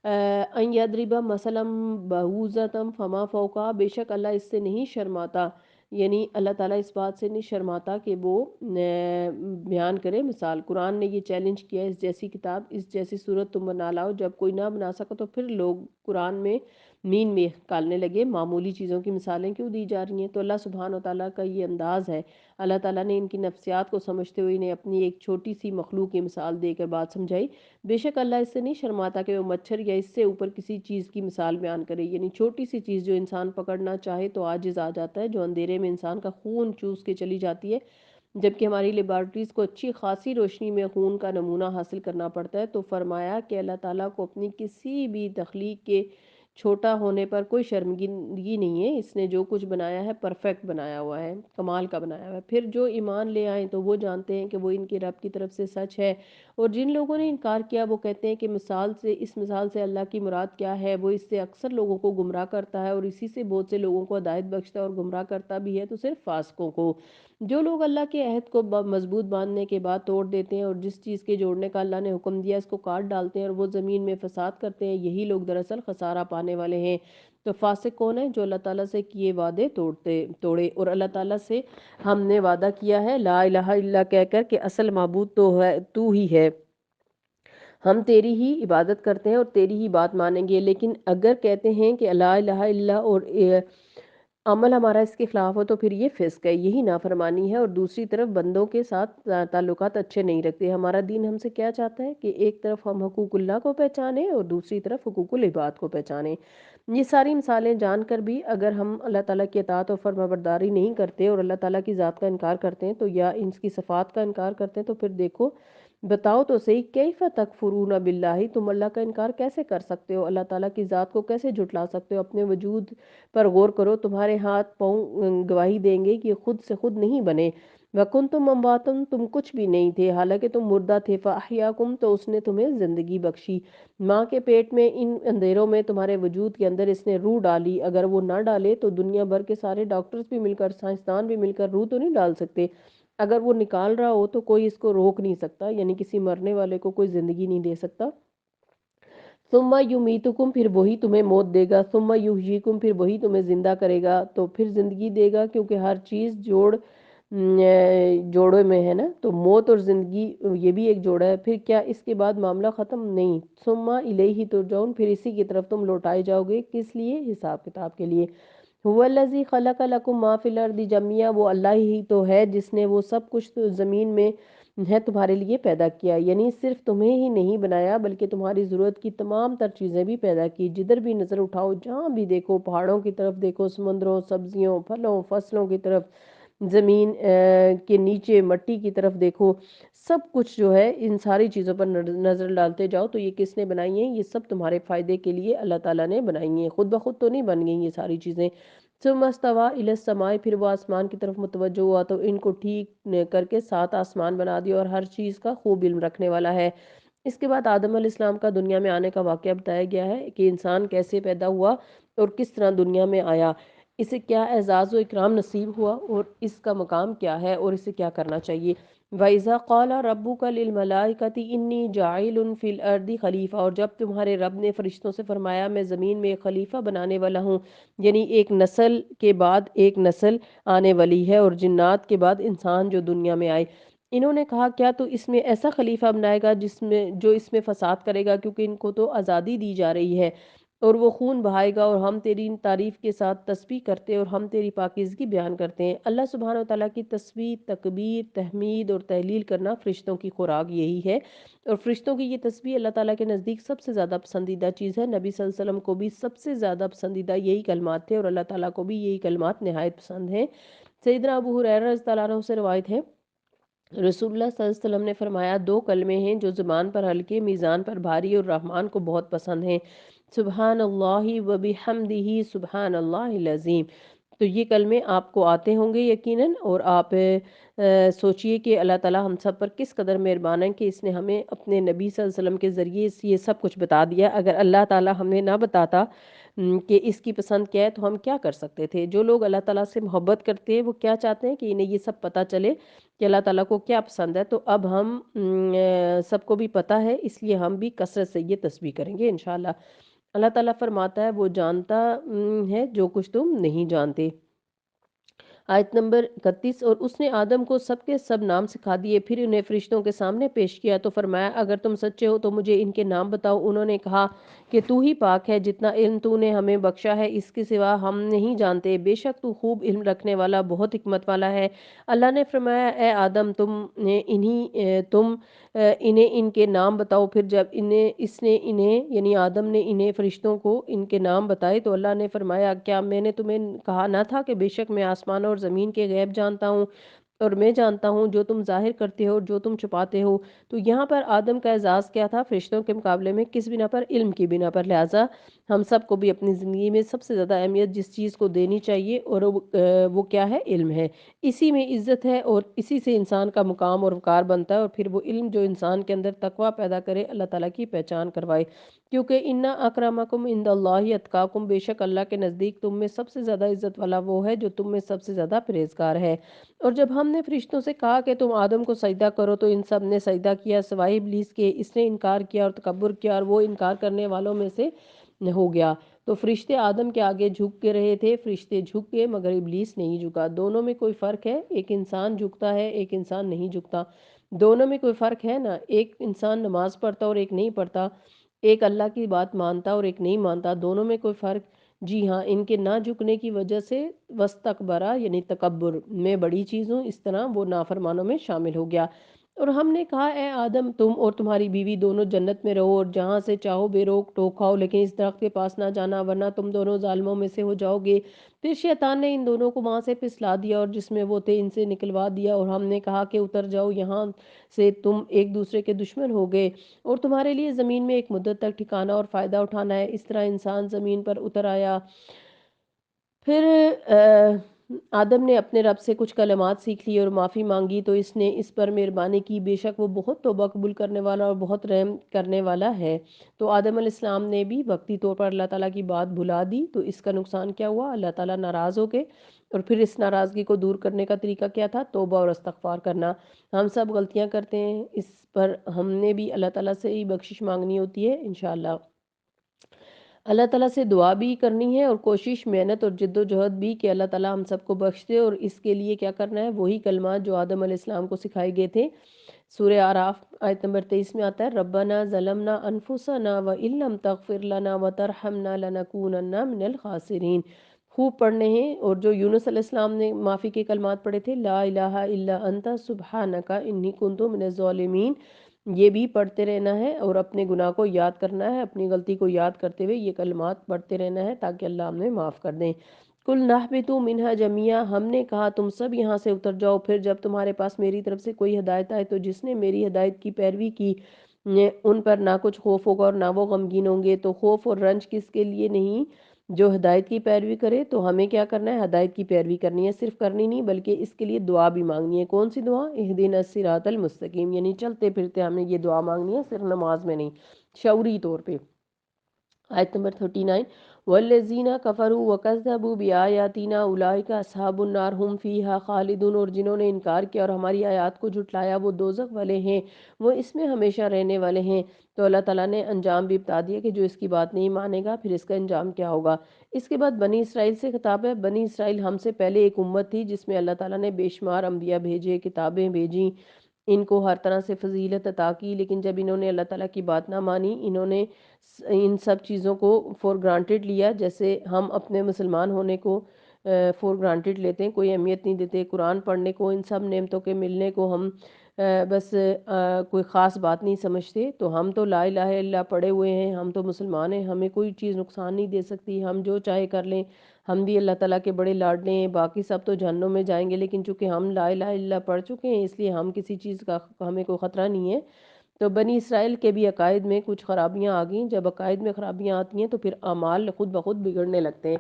Speaker 1: ان یضرب مثلا بعوضۃ فما فوقها، بے شک اللہ اس سے نہیں شرماتا، یعنی اللہ تعالیٰ اس بات سے نہیں شرماتا کہ وہ بیان کرے مثال۔ قرآن نے یہ چیلنج کیا اس جیسی کتاب، اس جیسی صورت تم بنا لاؤ۔ جب کوئی نہ بنا سکا تو پھر لوگ قرآن میں مین میں نکالنے لگے، معمولی چیزوں کی مثالیں کیوں دی جا رہی ہیں؟ تو اللہ سبحانہ و تعالیٰ کا یہ انداز ہے، اللہ تعالیٰ نے ان کی نفسیات کو سمجھتے ہوئے انہیں اپنی ایک چھوٹی سی مخلوق کی مثال دے کر بات سمجھائی۔ بے شک اللہ اس سے نہیں شرماتا کہ وہ مچھر یا اس سے اوپر کسی چیز کی مثال بیان کرے، یعنی چھوٹی سی چیز جو انسان پکڑنا چاہے تو عاجز آ جاتا ہے، جو اندھیرے میں انسان کا خون چوس کے چلی جاتی ہے، جبکہ ہماری لیبارٹریز کو اچھی خاصی روشنی میں خون کا نمونہ حاصل کرنا پڑتا ہے۔ تو فرمایا کہ اللہ تعالیٰ کو اپنی کسی بھی تخلیق کے چھوٹا ہونے پر کوئی شرمندگی نہیں ہے، اس نے جو کچھ بنایا ہے پرفیکٹ بنایا ہوا ہے، کمال کا بنایا ہوا ہے۔ پھر جو ایمان لے آئیں تو وہ جانتے ہیں کہ وہ ان کے رب کی طرف سے سچ ہے، اور جن لوگوں نے انکار کیا وہ کہتے ہیں کہ اس مثال سے اللہ کی مراد کیا ہے؟ وہ اس سے اکثر لوگوں کو گمراہ کرتا ہے، اور اسی سے بہت سے لوگوں کو ہدایت بخشتا ہے، اور گمراہ کرتا بھی ہے تو صرف فاسقوں کو۔ جو لوگ اللہ کے عہد کو مضبوط باندھنے کے بعد توڑ دیتے ہیں اور جس چیز کے جوڑنے کا اللہ نے حکم دیا اس کو کاٹ ڈالتے ہیں، اور وہ زمین میں فساد کرتے ہیں، یہی لوگ دراصل خسارہ پانے والے ہیں۔ تو فاسق کون ہے؟ جو اللہ تعالیٰ سے کیے وعدے توڑے، اور اللہ تعالیٰ سے ہم نے وعدہ کیا ہے لا الہ الا کہہ کر کہ اصل معبود تو ہی ہے، ہم تیری ہی عبادت کرتے ہیں اور تیری ہی بات مانیں گے۔ لیکن اگر کہتے ہیں کہ لا الہ الا اور عمل ہمارا اس کے خلاف ہو تو پھر یہ فسق ہے، یہی نافرمانی ہے، اور دوسری طرف بندوں کے ساتھ تعلقات اچھے نہیں رکھتے۔ ہمارا دین ہم سے کیا چاہتا ہے کہ ایک طرف ہم حقوق اللہ کو پہچانیں اور دوسری طرف حقوق العباد کو پہچانیں۔ یہ ساری مثالیں جان کر بھی اگر ہم اللہ تعالیٰ کی اطاعت اور فرمانبرداری نہیں کرتے اور اللہ تعالیٰ کی ذات کا انکار کرتے ہیں تو یا ان کی صفات کا انکار کرتے ہیں تو پھر دیکھو بتاؤ تو صحیح، کیف تکفرون باللہ، تم اللہ کا انکار کیسے کر سکتے ہو، اللہ تعالیٰ کی ذات کو کیسے جھٹلا سکتے ہو؟ اپنے وجود پر غور کرو، تمہارے ہاتھ پاؤں گواہی دیں گے کہ خود سے خود نہیں بنے۔ وَكُنْتُمْ أَمْوَاتًا، تم کچھ بھی نہیں تھے، حالانکہ تم مردہ تھے، فَأَحْيَاكُمْ، تو اس نے تمہیں زندگی بخشی۔ ماں کے پیٹ میں ان اندھیروں میں تمہارے وجود کے اندر اس نے روح ڈالی، اگر وہ نہ ڈالے تو دنیا بھر کے سارے ڈاکٹرز بھی مل کر، سائنسدان بھی مل کر روح تو نہیں ڈال سکتے۔ اگر وہ نکال رہا ہو تو کوئی اس کو روک نہیں سکتا، یعنی کسی مرنے والے کو کوئی زندگی نہیں دے سکتا۔ ثم یمیتکم، پھر وہی تمہیں موت دے گا، ثم یحییکم، پھر وہی تمہیں زندہ کرے گا، تو پھر زندگی دے گا، کیونکہ ہر چیز جوڑے میں ہے نا، تو موت اور زندگی یہ بھی ایک جوڑا ہے۔ پھر کیا اس کے بعد معاملہ ختم؟ نہیں، ثم الیہ ترجعون، پھر اسی کی طرف تم لوٹائے جاؤ گے، کس لیے؟ حساب کتاب کے لیے۔ هو الذی خلق لکم ما فی الارض جميعا، وہ اللہ ہی تو ہے جس نے وہ سب کچھ تو زمین میں ہے تمہارے لیے پیدا کیا، یعنی صرف تمہیں ہی نہیں بنایا بلکہ تمہاری ضرورت کی تمام تر چیزیں بھی پیدا کی۔ جدھر بھی نظر اٹھاؤ، جہاں بھی دیکھو، پہاڑوں کی طرف دیکھو، سمندروں، سبزیوں، پھلوں، فصلوں کی طرف، زمین کے نیچے مٹی کی طرف دیکھو، سب کچھ جو ہے ان ساری چیزوں پر نظر ڈالتے جاؤ تو یہ کس نے بنائی ہیں؟ یہ سب تمہارے فائدے کے لیے اللہ تعالیٰ نے بنائی ہیں، خود بخود تو نہیں بن گئی یہ ساری چیزیں۔ ثم استوى الى السماء، پھر وہ آسمان کی طرف متوجہ ہوا تو ان کو ٹھیک کر کے 7 آسمان بنا دیا، اور ہر چیز کا خوب علم رکھنے والا ہے۔ اس کے بعد آدم علیہ السلام کا دنیا میں آنے کا واقعہ بتایا گیا ہے کہ انسان کیسے پیدا ہوا اور کس طرح دنیا میں آیا، اسے کیا اعزاز و اکرام نصیب ہوا اور اس کا مقام کیا ہے اور اسے کیا کرنا چاہیے۔ وَإِذَا قَالَ رَبُّكَ لِلْمَلَائِكَةِ إِنِّي جَاعِلٌ فِي الْأَرْضِ خلیفہ، اور جب تمہارے رب نے فرشتوں سے فرمایا میں زمین میں ایک خلیفہ بنانے والا ہوں، یعنی ایک نسل کے بعد ایک نسل آنے والی ہے، اور جنات کے بعد انسان جو دنیا میں آئے، انہوں نے کہا کیا تو اس میں ایسا خلیفہ بنائے گا جو اس میں فساد کرے گا، کیونکہ ان کو تو آزادی دی جا رہی ہے اور وہ خون بہائے گا، اور ہم تیری تعریف کے ساتھ تسبیح کرتے ہیں اور ہم تیری پاکیزگی بیان کرتے ہیں۔ اللہ سبحانہ وتعالیٰ کی تسبیح، تکبیر، تحمید اور تحلیل کرنا فرشتوں کی خوراک یہی ہے، اور فرشتوں کی یہ تسبیح اللہ تعالیٰ کے نزدیک سب سے زیادہ پسندیدہ چیز ہے۔ نبی صلی اللہ علیہ وسلم کو بھی سب سے زیادہ پسندیدہ یہی کلمات تھے، اور اللہ تعالیٰ کو بھی یہی کلمات نہایت پسند ہیں۔ سیدنا ابو ہریرہ رضی اللہ عنہ سے روایت ہے، رسول اللہ صلی اللہ علیہ وسلم نے فرمایا 2 کلمے ہیں جو زبان پر ہلکے، میزان پر بھاری اور رحمان کو بہت پسند ہیں، سبحان اللہ و بحمدہ سبحان اللہ العظیم۔ تو یہ کلمے آپ کو آتے ہوں گے یقیناً، اور آپ سوچئے کہ اللہ تعالیٰ ہم سب پر کس قدر مہربان ہے کہ اس نے ہمیں اپنے نبی صلی اللہ علیہ وسلم کے ذریعے یہ سب کچھ بتا دیا۔ اگر اللہ تعالیٰ ہمیں نہ بتاتا کہ اس کی پسند کیا ہے تو ہم کیا کر سکتے تھے؟ جو لوگ اللہ تعالیٰ سے محبت کرتے ہیں وہ کیا چاہتے ہیں کہ انہیں یہ سب پتہ چلے کہ اللہ تعالیٰ کو کیا پسند ہے، تو اب ہم سب کو بھی پتہ ہے، اس لیے ہم بھی کثرت سے یہ تسبیح کریں گے انشاءاللہ۔ اللہ تعالیٰ فرماتا ہے وہ جانتا ہے جو کچھ تم نہیں جانتے۔ آیت نمبر 31، اور اس نے آدم کو سب کے سب نام سکھا دیے، پھر انہیں فرشتوں کے سامنے پیش کیا تو فرمایا اگر تم سچے ہو تو مجھے ان کے نام بتاؤ۔ انہوں نے کہا کہ تو ہی پاک ہے، جتنا علم تو نے ہمیں بخشا ہے اس کے سوا ہم نہیں جانتے، بے شک تو خوب علم رکھنے والا، بہت حکمت والا ہے۔ اللہ نے فرمایا اے آدم تم انہیں ان کے نام بتاؤ۔ پھر جب اس نے انہیں یعنی آدم نے انہیں فرشتوں کو ان کے نام بتائے تو اللہ نے فرمایا کیا میں نے تمہیں کہا نہ تھا کہ بے شک میں آسمانوں اور زمین کے غیب جانتا ہوں، اور میں جانتا ہوں جو تم ظاہر کرتے ہو اور جو تم چھپاتے ہو۔ تو یہاں پر آدم کا اعزاز کیا تھا فرشتوں کے مقابلے میں؟ کس بنا پر؟ علم کی بنا پر۔ لہٰذا ہم سب کو بھی اپنی زندگی میں سب سے زیادہ اہمیت جس چیز کو دینی چاہیے اور وہ کیا ہے؟ علم ہے۔ اسی میں عزت ہے اور اسی سے انسان کا مقام اور وقار بنتا ہے، اور پھر وہ علم جو انسان کے اندر تقویٰ پیدا کرے، اللہ تعالیٰ کی پہچان کروائے، کیونکہ انا اکرمکم عند اللہ اتقاکم، بے شک اللہ کے نزدیک تم میں سب سے زیادہ عزت والا وہ ہے جو تم میں سب سے زیادہ پرہیزگار ہے۔ اور جب ہم نے فرشتوں سے کہا کہ تم آدم کو سجدہ کرو تو ان سب نے سجدہ کیا سوائے ابلیس کے، اس نے انکار کیا اور تکبر کیا، اور وہ انکار کرنے والوں میں سے ہو گیا۔ تو فرشتے آدم کے آگے جھک کے رہے تھے، فرشتے جھک گئے مگر ابلیس نہیں جھکا۔ دونوں میں کوئی فرق ہے؟ ایک انسان جھکتا ہے، ایک انسان نہیں جھکتا۔ دونوں میں کوئی فرق ہے نا؟ ایک انسان نماز پڑھتا اور ایک نہیں پڑھتا، ایک اللہ کی بات مانتا اور ایک نہیں مانتا، دونوں میں کوئی فرق؟ جی ہاں، ان کے نہ جھکنے کی وجہ سے وستکبرا یعنی تکبر، میں بڑی چیز ہوں، اس طرح وہ نافرمانوں میں شامل ہو گیا۔ اور ہم نے کہا اے آدم تم اور تمہاری بیوی دونوں جنت میں رہو اور جہاں سے چاہو بے روک ٹوک کھاؤ، لیکن اس درخت کے پاس نہ جانا ورنہ تم دونوں ظالموں میں سے ہو جاؤ گے۔ پھر شیطان نے ان دونوں کو وہاں سے پھسلا دیا اور جس میں وہ تھے ان سے نکلوا دیا، اور ہم نے کہا کہ اتر جاؤ یہاں سے، تم ایک دوسرے کے دشمن ہو گئے اور تمہارے لیے زمین میں ایک مدت تک ٹھکانا اور فائدہ اٹھانا ہے۔ اس طرح انسان زمین پر اتر آیا۔ پھر آدم نے اپنے رب سے کچھ کلمات سیکھ لی اور معافی مانگی تو اس نے اس پر مہربانی کی، بے شک وہ بہت توبہ قبول کرنے والا اور بہت رحم کرنے والا ہے۔ تو آدم علیہ السلام نے بھی وقتی طور پر اللہ تعالیٰ کی بات بھلا دی، تو اس کا نقصان کیا ہوا؟ اللہ تعالیٰ ناراض ہو گئے، اور پھر اس ناراضگی کو دور کرنے کا طریقہ کیا تھا؟ توبہ اور استغفار کرنا۔ ہم سب غلطیاں کرتے ہیں، اس پر ہم نے بھی اللہ تعالیٰ سے ہی بخشش مانگنی ہوتی ہے انشاءاللہ۔ اللہ تعالیٰ سے دعا بھی کرنی ہے اور کوشش محنت اور جد و جہد بھی کہ اللہ تعالیٰ ہم سب کو بخش دے، اور اس کے لیے کیا کرنا ہے؟ وہی کلمات جو آدم علیہ السلام کو سکھائے گئے تھے۔ سورہ اعراف آیت نمبر 23 میں آتا ہے ربنا ظلمنا انفسنا وان لم تغفر لنا وترحمنا لنکونن من الخاسرین۔ خوب پڑھنے ہیں، اور جو یونس علیہ السلام نے معافی کے کلمات پڑھے تھے لا الہ الا انت سبحانک انی کنت من الظالمین، یہ بھی پڑھتے رہنا ہے اور اپنے گناہ کو یاد کرنا ہے، اپنی غلطی کو یاد کرتے ہوئے یہ کلمات پڑھتے رہنا ہے تاکہ اللہ ہمیں معاف کر دیں۔ کل نہبتوا منہا جميعا، ہم نے کہا تم سب یہاں سے اتر جاؤ، پھر جب تمہارے پاس میری طرف سے کوئی ہدایت آئے تو جس نے میری ہدایت کی پیروی کی ان پر نہ کچھ خوف ہوگا اور نہ وہ غمگین ہوں گے۔ تو خوف اور رنج کس کے لیے نہیں؟ جو ہدایت کی پیروی کرے۔ تو ہمیں کیا کرنا ہے؟ ہدایت کی پیروی کرنی ہے، صرف کرنی نہیں بلکہ اس کے لیے دعا بھی مانگنی ہے۔ کون سی دعا؟ اہدنا الصراط المستقیم، یعنی چلتے پھرتے ہمیں یہ دعا مانگنی ہے، صرف نماز میں نہیں، شعوری طور پہ۔ آیت نمبر 39 والذین کفروا وکذبوا بآیاتنا اولئک اصحاب النار هم فیہا خالدون، اور جنہوں نے انکار کیا اور ہماری آیات کو جھٹلایا وہ دوزخ والے ہیں، وہ اس میں ہمیشہ رہنے والے ہیں۔ تو اللہ تعالیٰ نے انجام بھی بتا دیا کہ جو اس کی بات نہیں مانے گا پھر اس کا انجام کیا ہوگا۔ اس کے بعد بنی اسرائیل سے خطاب ہے۔ بنی اسرائیل ہم سے پہلے ایک امت تھی جس میں اللہ تعالیٰ نے بے شمار انبیاء بھیجے، کتابیں بھیجیں، ان کو ہر طرح سے فضیلت عطا کی، لیکن جب انہوں نے اللہ تعالیٰ کی بات نہ مانی، انہوں نے ان سب چیزوں کو فور گرانٹیڈ لیا، جیسے ہم اپنے مسلمان ہونے کو فور گرانٹیڈ لیتے ہیں، کوئی اہمیت نہیں دیتے، قرآن پڑھنے کو، ان سب نعمتوں کے ملنے کو ہم بس کوئی خاص بات نہیں سمجھتے۔ تو ہم تو لا الہ الا اللہ پڑھے ہوئے ہیں، ہم تو مسلمان ہیں، ہمیں کوئی چیز نقصان نہیں دے سکتی، ہم جو چاہے کر لیں، ہم بھی اللہ تعالیٰ کے بڑے لاڈلے ہیں، باقی سب تو جہنم میں جائیں گے، لیکن چونکہ ہم لا الہ الا اللہ پڑھ چکے ہیں اس لیے ہم کسی چیز کا ہمیں کوئی خطرہ نہیں ہے۔ تو بنی اسرائیل کے بھی عقائد میں کچھ خرابیاں آ گئیں۔ جب عقائد میں خرابیاں آتی ہیں تو پھر اعمال خود بخود بگڑنے لگتے ہیں،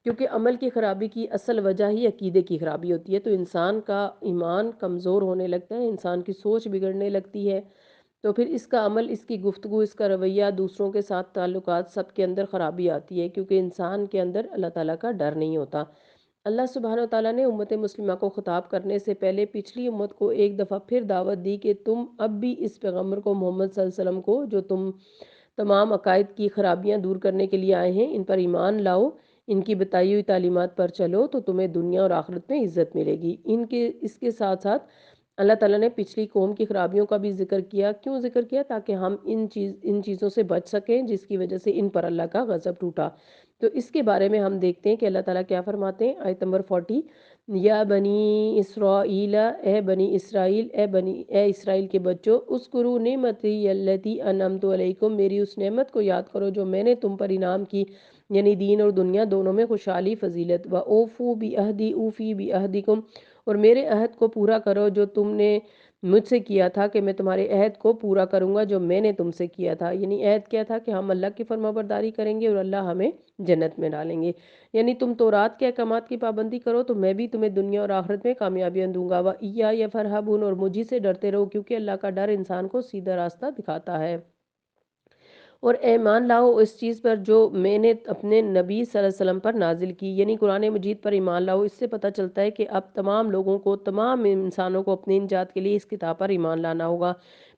Speaker 1: کیونکہ عمل کی خرابی کی اصل وجہ ہی عقیدے کی خرابی ہوتی ہے۔ تو انسان کا ایمان کمزور ہونے لگتا ہے، انسان کی سوچ بگڑنے لگتی ہے، تو پھر اس کا عمل، اس کی گفتگو، اس کا رویہ، دوسروں کے ساتھ تعلقات، سب کے اندر خرابی آتی ہے، کیونکہ انسان کے اندر اللہ تعالیٰ کا ڈر نہیں ہوتا۔ اللہ سبحانہ وتعالیٰ نے امت مسلمہ کو خطاب کرنے سے پہلے پچھلی امت کو ایک دفعہ پھر دعوت دی کہ تم اب بھی اس پیغمبر کو، محمد صلی اللہ علیہ وسلم کو، جو تم تمام عقائد کی خرابیاں دور کرنے کے لیے آئے ہیں، ان پر ایمان لاؤ، ان کی بتائی ہوئی تعلیمات پر چلو تو تمہیں دنیا اور آخرت میں عزت ملے گی۔ اس کے ساتھ ساتھ اللہ تعالیٰ نے پچھلی قوم کی خرابیوں کا بھی ذکر کیا۔ کیوں ذکر کیا؟ تاکہ ہم ان چیزوں سے بچ سکیں جس کی وجہ سے ان پر اللہ کا غضب ٹوٹا۔ تو اس کے بارے میں ہم دیکھتے ہیں کہ اللہ تعالیٰ کیا فرماتے ہیں۔ آیت نمبر 40 یا بنی اسرائیل، اے بنی اسرائیل، اے اسرائیل کے بچوں، اذکروا نعمتی التی انعمت علیکم، میری اس نعمت کو یاد کرو جو میں نے تم پر انعام کی، یعنی دین اور دنیا دونوں میں خوشحالی، فضیلت۔ وَأَوْفُوا بِعَہْدِی أُوفِ بِعَہْدِکُم، اور میرے عہد کو پورا کرو جو تم نے مجھ سے کیا تھا کہ میں تمہارے عہد کو پورا کروں گا جو میں نے تم سے کیا تھا۔ یعنی عہد کیا تھا کہ ہم اللہ کی فرما برداری کریں گے اور اللہ ہمیں جنت میں ڈالیں گے۔ یعنی تم تورات کے احکامات کی پابندی کرو تو میں بھی تمہیں دنیا اور آخرت میں کامیابیاں دوں گا۔ وَإِيَّايَ فَارْهَبُونِ، اور مجھی سے ڈرتے رہو کیونکہ اللہ کا ڈر انسان کو سیدھا راستہ دکھاتا ہے۔ اور ایمان لاؤ اس چیز پر جو میں نے اپنے نبی صلی اللہ علیہ وسلم پر نازل کی، یعنی قرآن مجید پر ایمان لاؤ۔ اس سے پتہ چلتا ہے کہ اب تمام لوگوں کو، تمام انسانوں کو اپنی نجات کے لیے اس کتاب پر ایمان لانا ہوگا،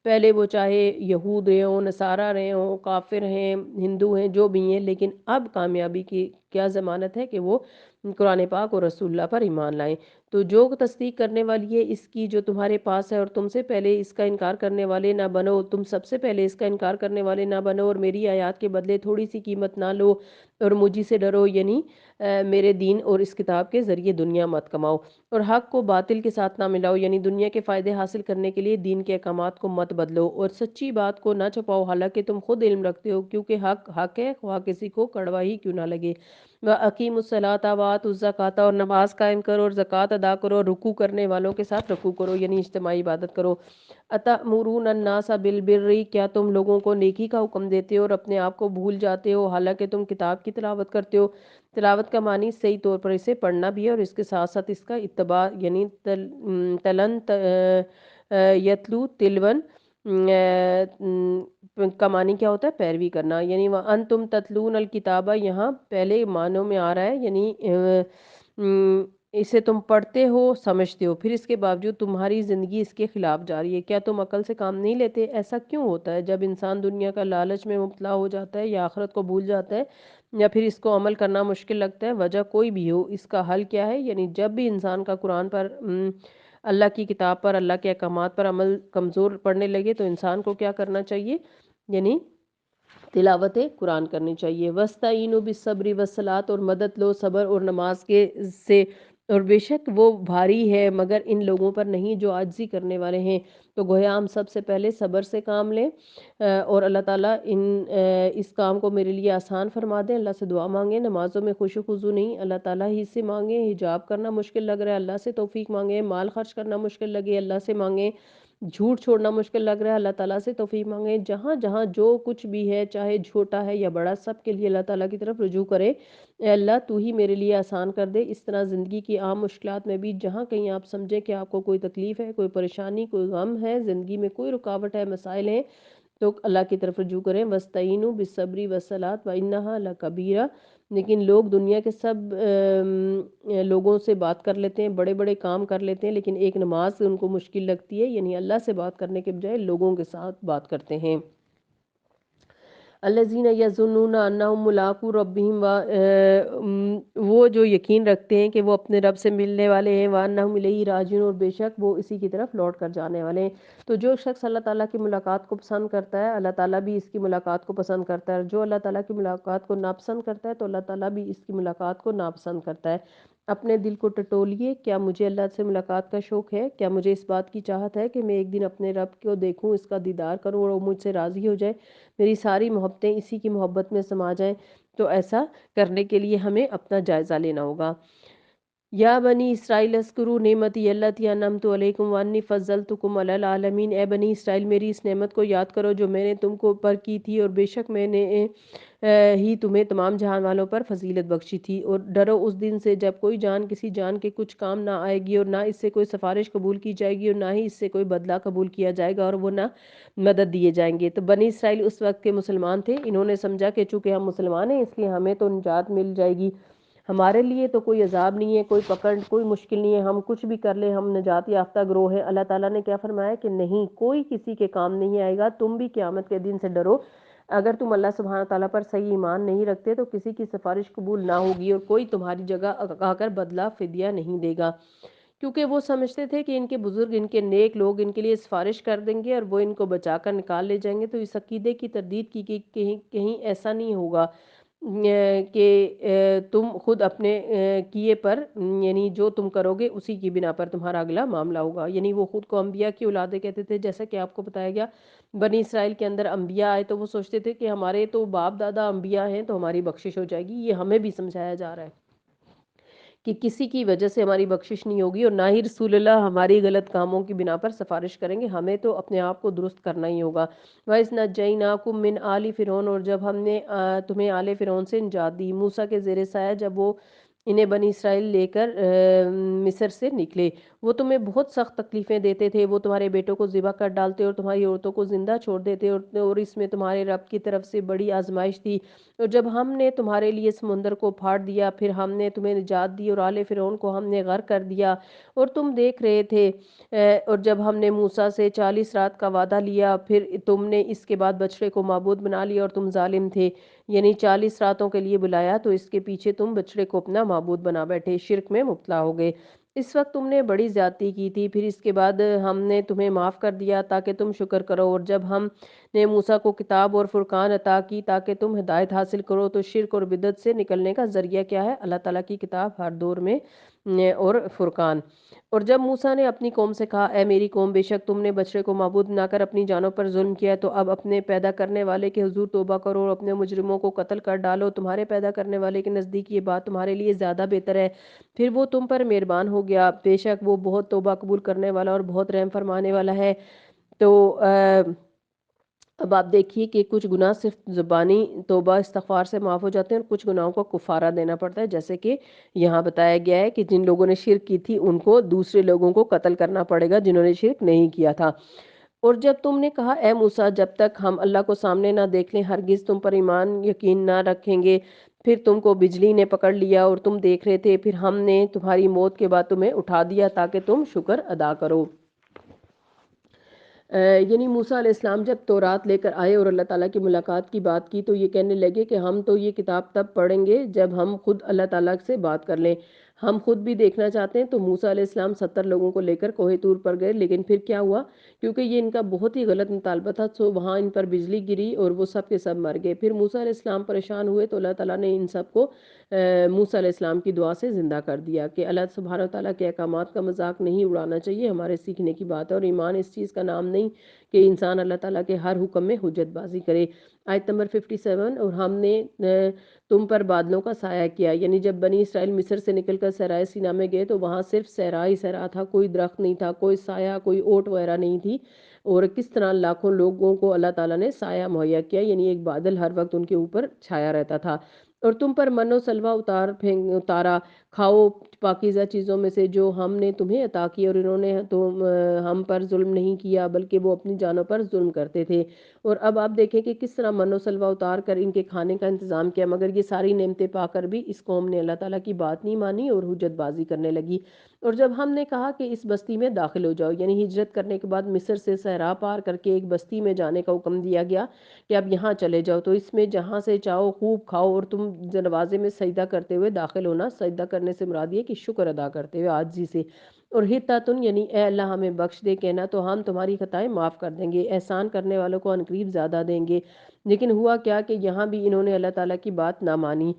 Speaker 1: پہلے وہ چاہے یہود رہے ہوں، نصارہ رہے ہوں، کافر ہیں، ہندو ہیں، جو بھی ہیں، لیکن اب کامیابی کیا ضمانت ہے کہ وہ قرآن پاک اور رسول اللہ پر ایمان لائیں؟ تو جو تصدیق کرنے والی ہے اس کی جو تمہارے پاس ہے، اور تم سے پہلے اس کا انکار کرنے والے نہ بنو، تم سب سے پہلے اس کا انکار کرنے والے نہ بنو، اور میری آیات کے بدلے تھوڑی سی قیمت نہ لو، اور مجھے سے ڈرو، یعنی میرے دین اور اس کتاب کے ذریعے دنیا مت کماؤ، اور حق کو باطل کے ساتھ نہ ملاؤ، یعنی دنیا کے فائدے حاصل کرنے کے لیے دین کے احکامات کو مت بدلو، اور سچی بات کو نہ چھپاؤ حالانکہ تم خود علم رکھتے ہو، کیونکہ حق حق ہے خواہ کسی کو کڑوا ہی کیوں نہ لگے۔ وَأَقِیمُوا الصَّلَاةَ وَآتُوا الزَّکَاةَ، اور نماز قائم کرو اور زکوٰۃ ادا کرو، اور رکوع کرنے والوں کے ساتھ رکوع کرو، یعنی اجتماعی عبادت کرو۔ أَتَأْمُرُونَ النَّاسَ بِالْبِرِّ، کیا تم لوگوں کو نیکی کا حکم دیتے ہو اور اپنے آپ کو بھول جاتے ہو حالانکہ تم کتاب کی تلاوت کرتے ہو؟ تلاوت کا معنی صحیح طور پر اسے پڑھنا بھی ہے اور اس کے ساتھ ساتھ اس کا اتباع، یعنی تلن یتلو تلون کا معنی کیا ہوتا ہے؟ پیروی کرنا، یعنی وَأَنْتُمْ تَتْلُونَ الْكِتَابَ، یہاں پہلے معنوں میں آ رہا ہے، یعنی اسے تم پڑھتے ہو سمجھتے ہو، پھر اس کے باوجود تمہاری زندگی اس کے خلاف جا رہی ہے۔ کیا تم عقل سے کام نہیں لیتے؟ ایسا کیوں ہوتا ہے جب انسان دنیا کا لالچ میں مبتلا ہو جاتا ہے یا آخرت کو بھول جاتا ہے یا پھر اس کو عمل کرنا مشکل لگتا ہے؟ وجہ کوئی بھی ہو، اس کا حل کیا ہے؟ یعنی جب بھی انسان کا قرآن پر اللہ کی کتاب پر اللہ کے احکامات پر عمل کمزور پڑنے لگے تو انسان کو کیا کرنا چاہیے؟ یعنی تلاوت قرآن کرنی چاہیے۔ وَاسْتَعِینُوا بِالصَّبْرِ وَالصَّلَاةِ، اور مدد لو صبر اور نماز کے سے، اور بے شک وہ بھاری ہے مگر ان لوگوں پر نہیں جو عاجزی کرنے والے ہیں۔ تو گویا ہم سب سے پہلے صبر سے کام لیں اور اللہ تعالیٰ اس کام کو میرے لیے آسان فرما دیں۔ اللہ سے دعا مانگیں، نمازوں میں خشوع و خضوع نہیں، اللہ تعالیٰ ہی سے مانگیں۔ حجاب کرنا مشکل لگ رہا ہے، اللہ سے توفیق مانگیں۔ مال خرچ کرنا مشکل لگے، اللہ سے مانگیں۔ جھوٹ چھوڑنا مشکل لگ رہا ہے، اللہ تعالیٰ سے توفیق مانگیں۔ جہاں جہاں جو کچھ بھی ہے، چاہے چھوٹا ہے یا بڑا، سب کے لیے اللہ تعالیٰ کی طرف رجوع کریں۔ اے اللہ تو ہی میرے لیے آسان کر دے۔ اس طرح زندگی کی عام مشکلات میں بھی جہاں کہیں آپ سمجھیں کہ آپ کو کوئی تکلیف ہے، کوئی پریشانی، کوئی غم ہے، زندگی میں کوئی رکاوٹ ہے، مسائل ہیں، تو اللہ کی طرف رجوع کریں۔ وَاسْتَعِینُوا بِالصَّبْرِ وَالصَّلَاةِ وَإِنَّهَا لَكَبِیرَةٌ، لیکن لوگ دنیا کے سب لوگوں سے بات کر لیتے ہیں، بڑے بڑے کام کر لیتے ہیں، لیکن ایک نماز ان کو مشکل لگتی ہے، یعنی اللہ سے بات کرنے کے بجائے لوگوں کے ساتھ بات کرتے ہیں۔ الذین یظنون انہم ملاقو ربہم، وہ جو یقین رکھتے ہیں کہ وہ اپنے رب سے ملنے والے ہیں، وانہم الیہ راجعون، اور بے شک وہ اسی کی طرف لوٹ کر جانے والے ہیں۔ تو جو شخص اللہ تعالیٰ کی ملاقات کو پسند کرتا ہے، اللہ تعالیٰ بھی اس کی ملاقات کو پسند کرتا ہے، اور جو اللہ تعالیٰ کی ملاقات کو ناپسند کرتا ہے تو اللہ تعالیٰ بھی اس کی ملاقات کو ناپسند کرتا ہے۔ اپنے دل کو ٹٹولیے، کیا مجھے اللہ سے ملاقات کا شوق ہے؟ کیا مجھے اس بات کی چاہت ہے کہ میں ایک دن اپنے رب کو دیکھوں، اس کا دیدار کروں اور وہ مجھ سے راضی ہو جائے، میری ساری محبتیں اسی کی محبت میں سما جائیں؟ تو ایسا کرنے کے لیے ہمیں اپنا جائزہ لینا ہوگا۔ یا بنی اسرائیل اذکروا نعمتی التی انعمت علیکم وانی فضلتکم علی العالمین، اے بنی اسرائیل میری اس نعمت کو یاد کرو جو میں نے تم کو پر کی تھی، اور بے شک میں نے ہی تمہیں تمام جہان والوں پر فضیلت بخشی تھی۔ اور ڈرو اس دن سے جب کوئی جان کسی جان کے کچھ کام نہ آئے گی، اور نہ اس سے کوئی سفارش قبول کی جائے گی، اور نہ ہی اس سے کوئی بدلہ قبول کیا جائے گا، اور وہ نہ مدد دیے جائیں گے۔ تو بنی اسرائیل اس وقت کے مسلمان تھے، انہوں نے سمجھا کہ چونکہ ہم مسلمان ہیں اس لیے ہمیں تو نجات مل جائے گی، ہمارے لیے تو کوئی عذاب نہیں ہے، کوئی پکڑ، کوئی مشکل نہیں ہے، ہم کچھ بھی کر لیں، ہم نجات یافتہ گروہ ہیں۔ اللہ تعالیٰ نے کیا فرمایا کہ نہیں، کوئی کسی کے کام نہیں آئے گا، تم بھی قیامت کے دن سے ڈرو۔ اگر تم اللہ سبحانہ تعالیٰ پر صحیح ایمان نہیں رکھتے تو کسی کی سفارش قبول نہ ہوگی، اور کوئی تمہاری جگہ آ کر بدلہ فدیہ نہیں دے گا، کیونکہ وہ سمجھتے تھے کہ ان کے بزرگ، ان کے نیک لوگ ان کے لیے سفارش کر دیں گے اور وہ ان کو بچا کر نکال لے جائیں گے۔ تو اس عقیدے کی تردید کی کہ کہیں ایسا نہیں ہوگا کہ تم خود اپنے کیے پر، یعنی جو تم کرو گے اسی کی بنا پر تمہارا اگلا معاملہ ہوگا۔ یعنی وہ خود کو انبیاء کی اولادیں کہتے تھے، جیسا کہ آپ کو بتایا گیا بنی اسرائیل کے اندر انبیاء آئے تو وہ سوچتے تھے کہ ہمارے تو باپ دادا انبیاء ہیں تو ہماری بخشش ہو جائے گی۔ یہ ہمیں بھی سمجھایا جا رہا ہے کہ کسی کی وجہ سے ہماری بخشش نہیں ہوگی، اور نہ ہی رسول اللہ ہماری غلط کاموں کی بنا پر سفارش کریں گے، ہمیں تو اپنے آپ کو درست کرنا ہی ہوگا۔ وَإِذْ نَجَّيْنَاكُمْ مِنْ آلِ فِرْعَوْنَ، اور جب ہم نے تمہیں آل فرعون سے نجات دی، موسیٰ کے زیر سایہ جب وہ انہیں بنی اسرائیل لے کر مصر سے نکلے، وہ تمہیں بہت سخت تکلیفیں دیتے تھے، وہ تمہارے بیٹوں کو ذبح کر ڈالتے اور تمہاری عورتوں کو زندہ چھوڑ دیتے، اور اس میں تمہارے رب کی طرف سے بڑی آزمائش تھی۔ اور جب ہم نے تمہارے لیے سمندر کو پھاڑ دیا، پھر ہم نے تمہیں نجات دی، اور آل فرعون کو ہم نے غرق کر دیا اور تم دیکھ رہے تھے۔ اور جب ہم نے موسیٰ سے 40 رات کا وعدہ لیا، پھر تم نے اس کے بعد بچڑے کو معبود بنا لیا اور تم ظالم تھے، یعنی 40 راتوں کے لیے بلایا تو اس کے پیچھے تم بچڑے کو اپنا معبود بنا بیٹھے، شرک میں مبتلا ہو گئے۔ اس وقت تم نے بڑی زیادتی کی تھی، پھر اس کے بعد ہم نے تمہیں معاف کر دیا تاکہ تم شکر کرو، اور جب ہم نے موسیٰ کو کتاب اور فرقان عطا کی تاکہ تم ہدایت حاصل کرو، تو شرک اور بدعت سے نکلنے کا ذریعہ کیا ہے؟ اللہ تعالیٰ کی کتاب ہر دور میں اور فرقان۔ اور جب موسیٰ نے اپنی قوم سے کہا اے میری قوم، بے شک تم نے بچڑے کو معبود بنا کر اپنی جانوں پر ظلم کیا، تو اب اپنے پیدا کرنے والے کے حضور توبہ کرو اور اپنے مجرموں کو قتل کر ڈالو، تمہارے پیدا کرنے والے کے نزدیک یہ بات تمہارے لیے زیادہ بہتر ہے، پھر وہ تم پر مہربان ہو گیا، بے شک وہ بہت توبہ قبول کرنے والا اور بہت رحم فرمانے والا ہے۔ تو اب آپ دیکھیے کہ کچھ گناہ صرف زبانی توبہ استغفار سے معاف ہو جاتے ہیں، اور کچھ گناہوں کو کفارہ دینا پڑتا ہے، جیسے کہ یہاں بتایا گیا ہے کہ جن لوگوں نے شرک کی تھی ان کو دوسرے لوگوں کو قتل کرنا پڑے گا جنہوں نے شرک نہیں کیا تھا۔ اور جب تم نے کہا اے موسیٰ، جب تک ہم اللہ کو سامنے نہ دیکھ لیں ہرگز تم پر ایمان یقین نہ رکھیں گے، پھر تم کو بجلی نے پکڑ لیا اور تم دیکھ رہے تھے، پھر ہم نے تمہاری موت کے بعد تمہیں اٹھا دیا تاکہ تم شکر ادا کرو۔ یعنی موسیٰ علیہ السلام جب تورات لے کر آئے اور اللہ تعالیٰ کی ملاقات کی بات کی تو یہ کہنے لگے کہ ہم تو یہ کتاب تب پڑھیں گے جب ہم خود اللہ تعالیٰ سے بات کر لیں، ہم خود بھی دیکھنا چاہتے ہیں۔ تو موسیٰ علیہ السلام 70 لوگوں کو لے کر کوہ طور پر گئے، لیکن پھر کیا ہوا؟ کیونکہ یہ ان کا بہت ہی غلط مطالبہ تھا، تو وہاں ان پر بجلی گری اور وہ سب کے سب مر گئے۔ پھر موسیٰ علیہ السلام پریشان ہوئے تو اللہ تعالیٰ نے ان سب کو موسیٰ علیہ السلام کی دعا سے زندہ کر دیا کہ اللہ سبحانہ وتعالیٰ کے احکامات کا مذاق نہیں اڑانا چاہیے، ہمارے سیکھنے کی بات ہے، اور ایمان اس چیز کا نام نہیں کہ انسان اللہ تعالیٰ کے ہر حکم میں حجت بازی کرے۔ آیت نمبر 57، اور ہم نے تم پر بادلوں کا سایہ کیا، یعنی جب بنی اسرائیل مصر سے نکل کر صحرائے سینا میں گئے تو وہاں صرف صحرا ہی صحرا تھا، کوئی درخت نہیں تھا، کوئی سایہ، کوئی اوٹ وغیرہ نہیں تھی، اور کس طرح لاکھوں لوگوں کو اللہ تعالیٰ نے سایہ مہیا کیا، یعنی ایک بادل ہر وقت ان کے اوپر چھایا رہتا تھا۔ اور تم پر من و سلوہ اتارا، کھاؤ پاکیزہ چیزوں میں سے جو ہم نے تمہیں عطا کی، اور انہوں نے تو ہم پر ظلم نہیں کیا بلکہ وہ اپنی جانوں پر ظلم کرتے تھے۔ اور اب آپ دیکھیں کہ کس طرح من و سلوہ اتار کر ان کے کھانے کا انتظام کیا، مگر یہ ساری نعمتیں پا کر بھی اس قوم نے اللہ تعالیٰ کی بات نہیں مانی اور حجت بازی کرنے لگی۔ اور جب ہم نے کہا کہ اس بستی میں داخل ہو جاؤ، یعنی ہجرت کرنے کے بعد مصر سے صحرا پار کر کے ایک بستی میں جانے کا حکم دیا گیا کہ اب یہاں چلے جاؤ، تو اس میں جہاں سے چاہو خوب کھاؤ، اور تم دروازے میں سجدہ کرتے ہوئے داخل ہونا، سجدہ کرنے سے مراد یہ کہ شکر ادا کرتے ہوئے عاجزی سے، اور حتاتن یعنی اے اللہ ہمیں بخش دے کہنا تو ہم تمہاری خطائیں معاف کر دیں گے، احسان کرنے والوں کو عنقریب زیادہ دیں گے۔ لیکن ہوا کیا کہ یہاں بھی انہوں نے اللہ تعالیٰ کی بات نہ مانی۔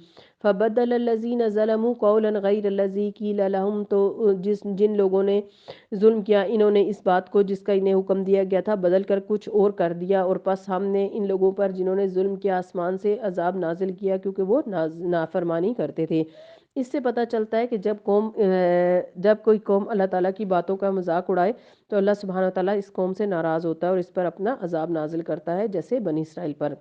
Speaker 1: فبدل الذین ظلموا قولا غیر الذی قیل لہم، تو جن لوگوں نے ظلم کیا انہوں نے اس بات کو جس کا انہیں حکم دیا گیا تھا بدل کر کچھ اور کر دیا، اور پس ہم نے ان لوگوں پر جنہوں نے ظلم کیا آسمان سے عذاب نازل کیا کیونکہ وہ نافرمانی کرتے تھے۔ اس سے پتہ چلتا ہے کہ جب کوئی قوم اللہ تعالیٰ کی باتوں کا مذاق اڑائے تو اللہ سبحانہ وتعالیٰ اس قوم سے ناراض ہوتا ہے اور اس پر اپنا عذاب نازل کرتا ہے، جیسے بنی اسرائیل پر۔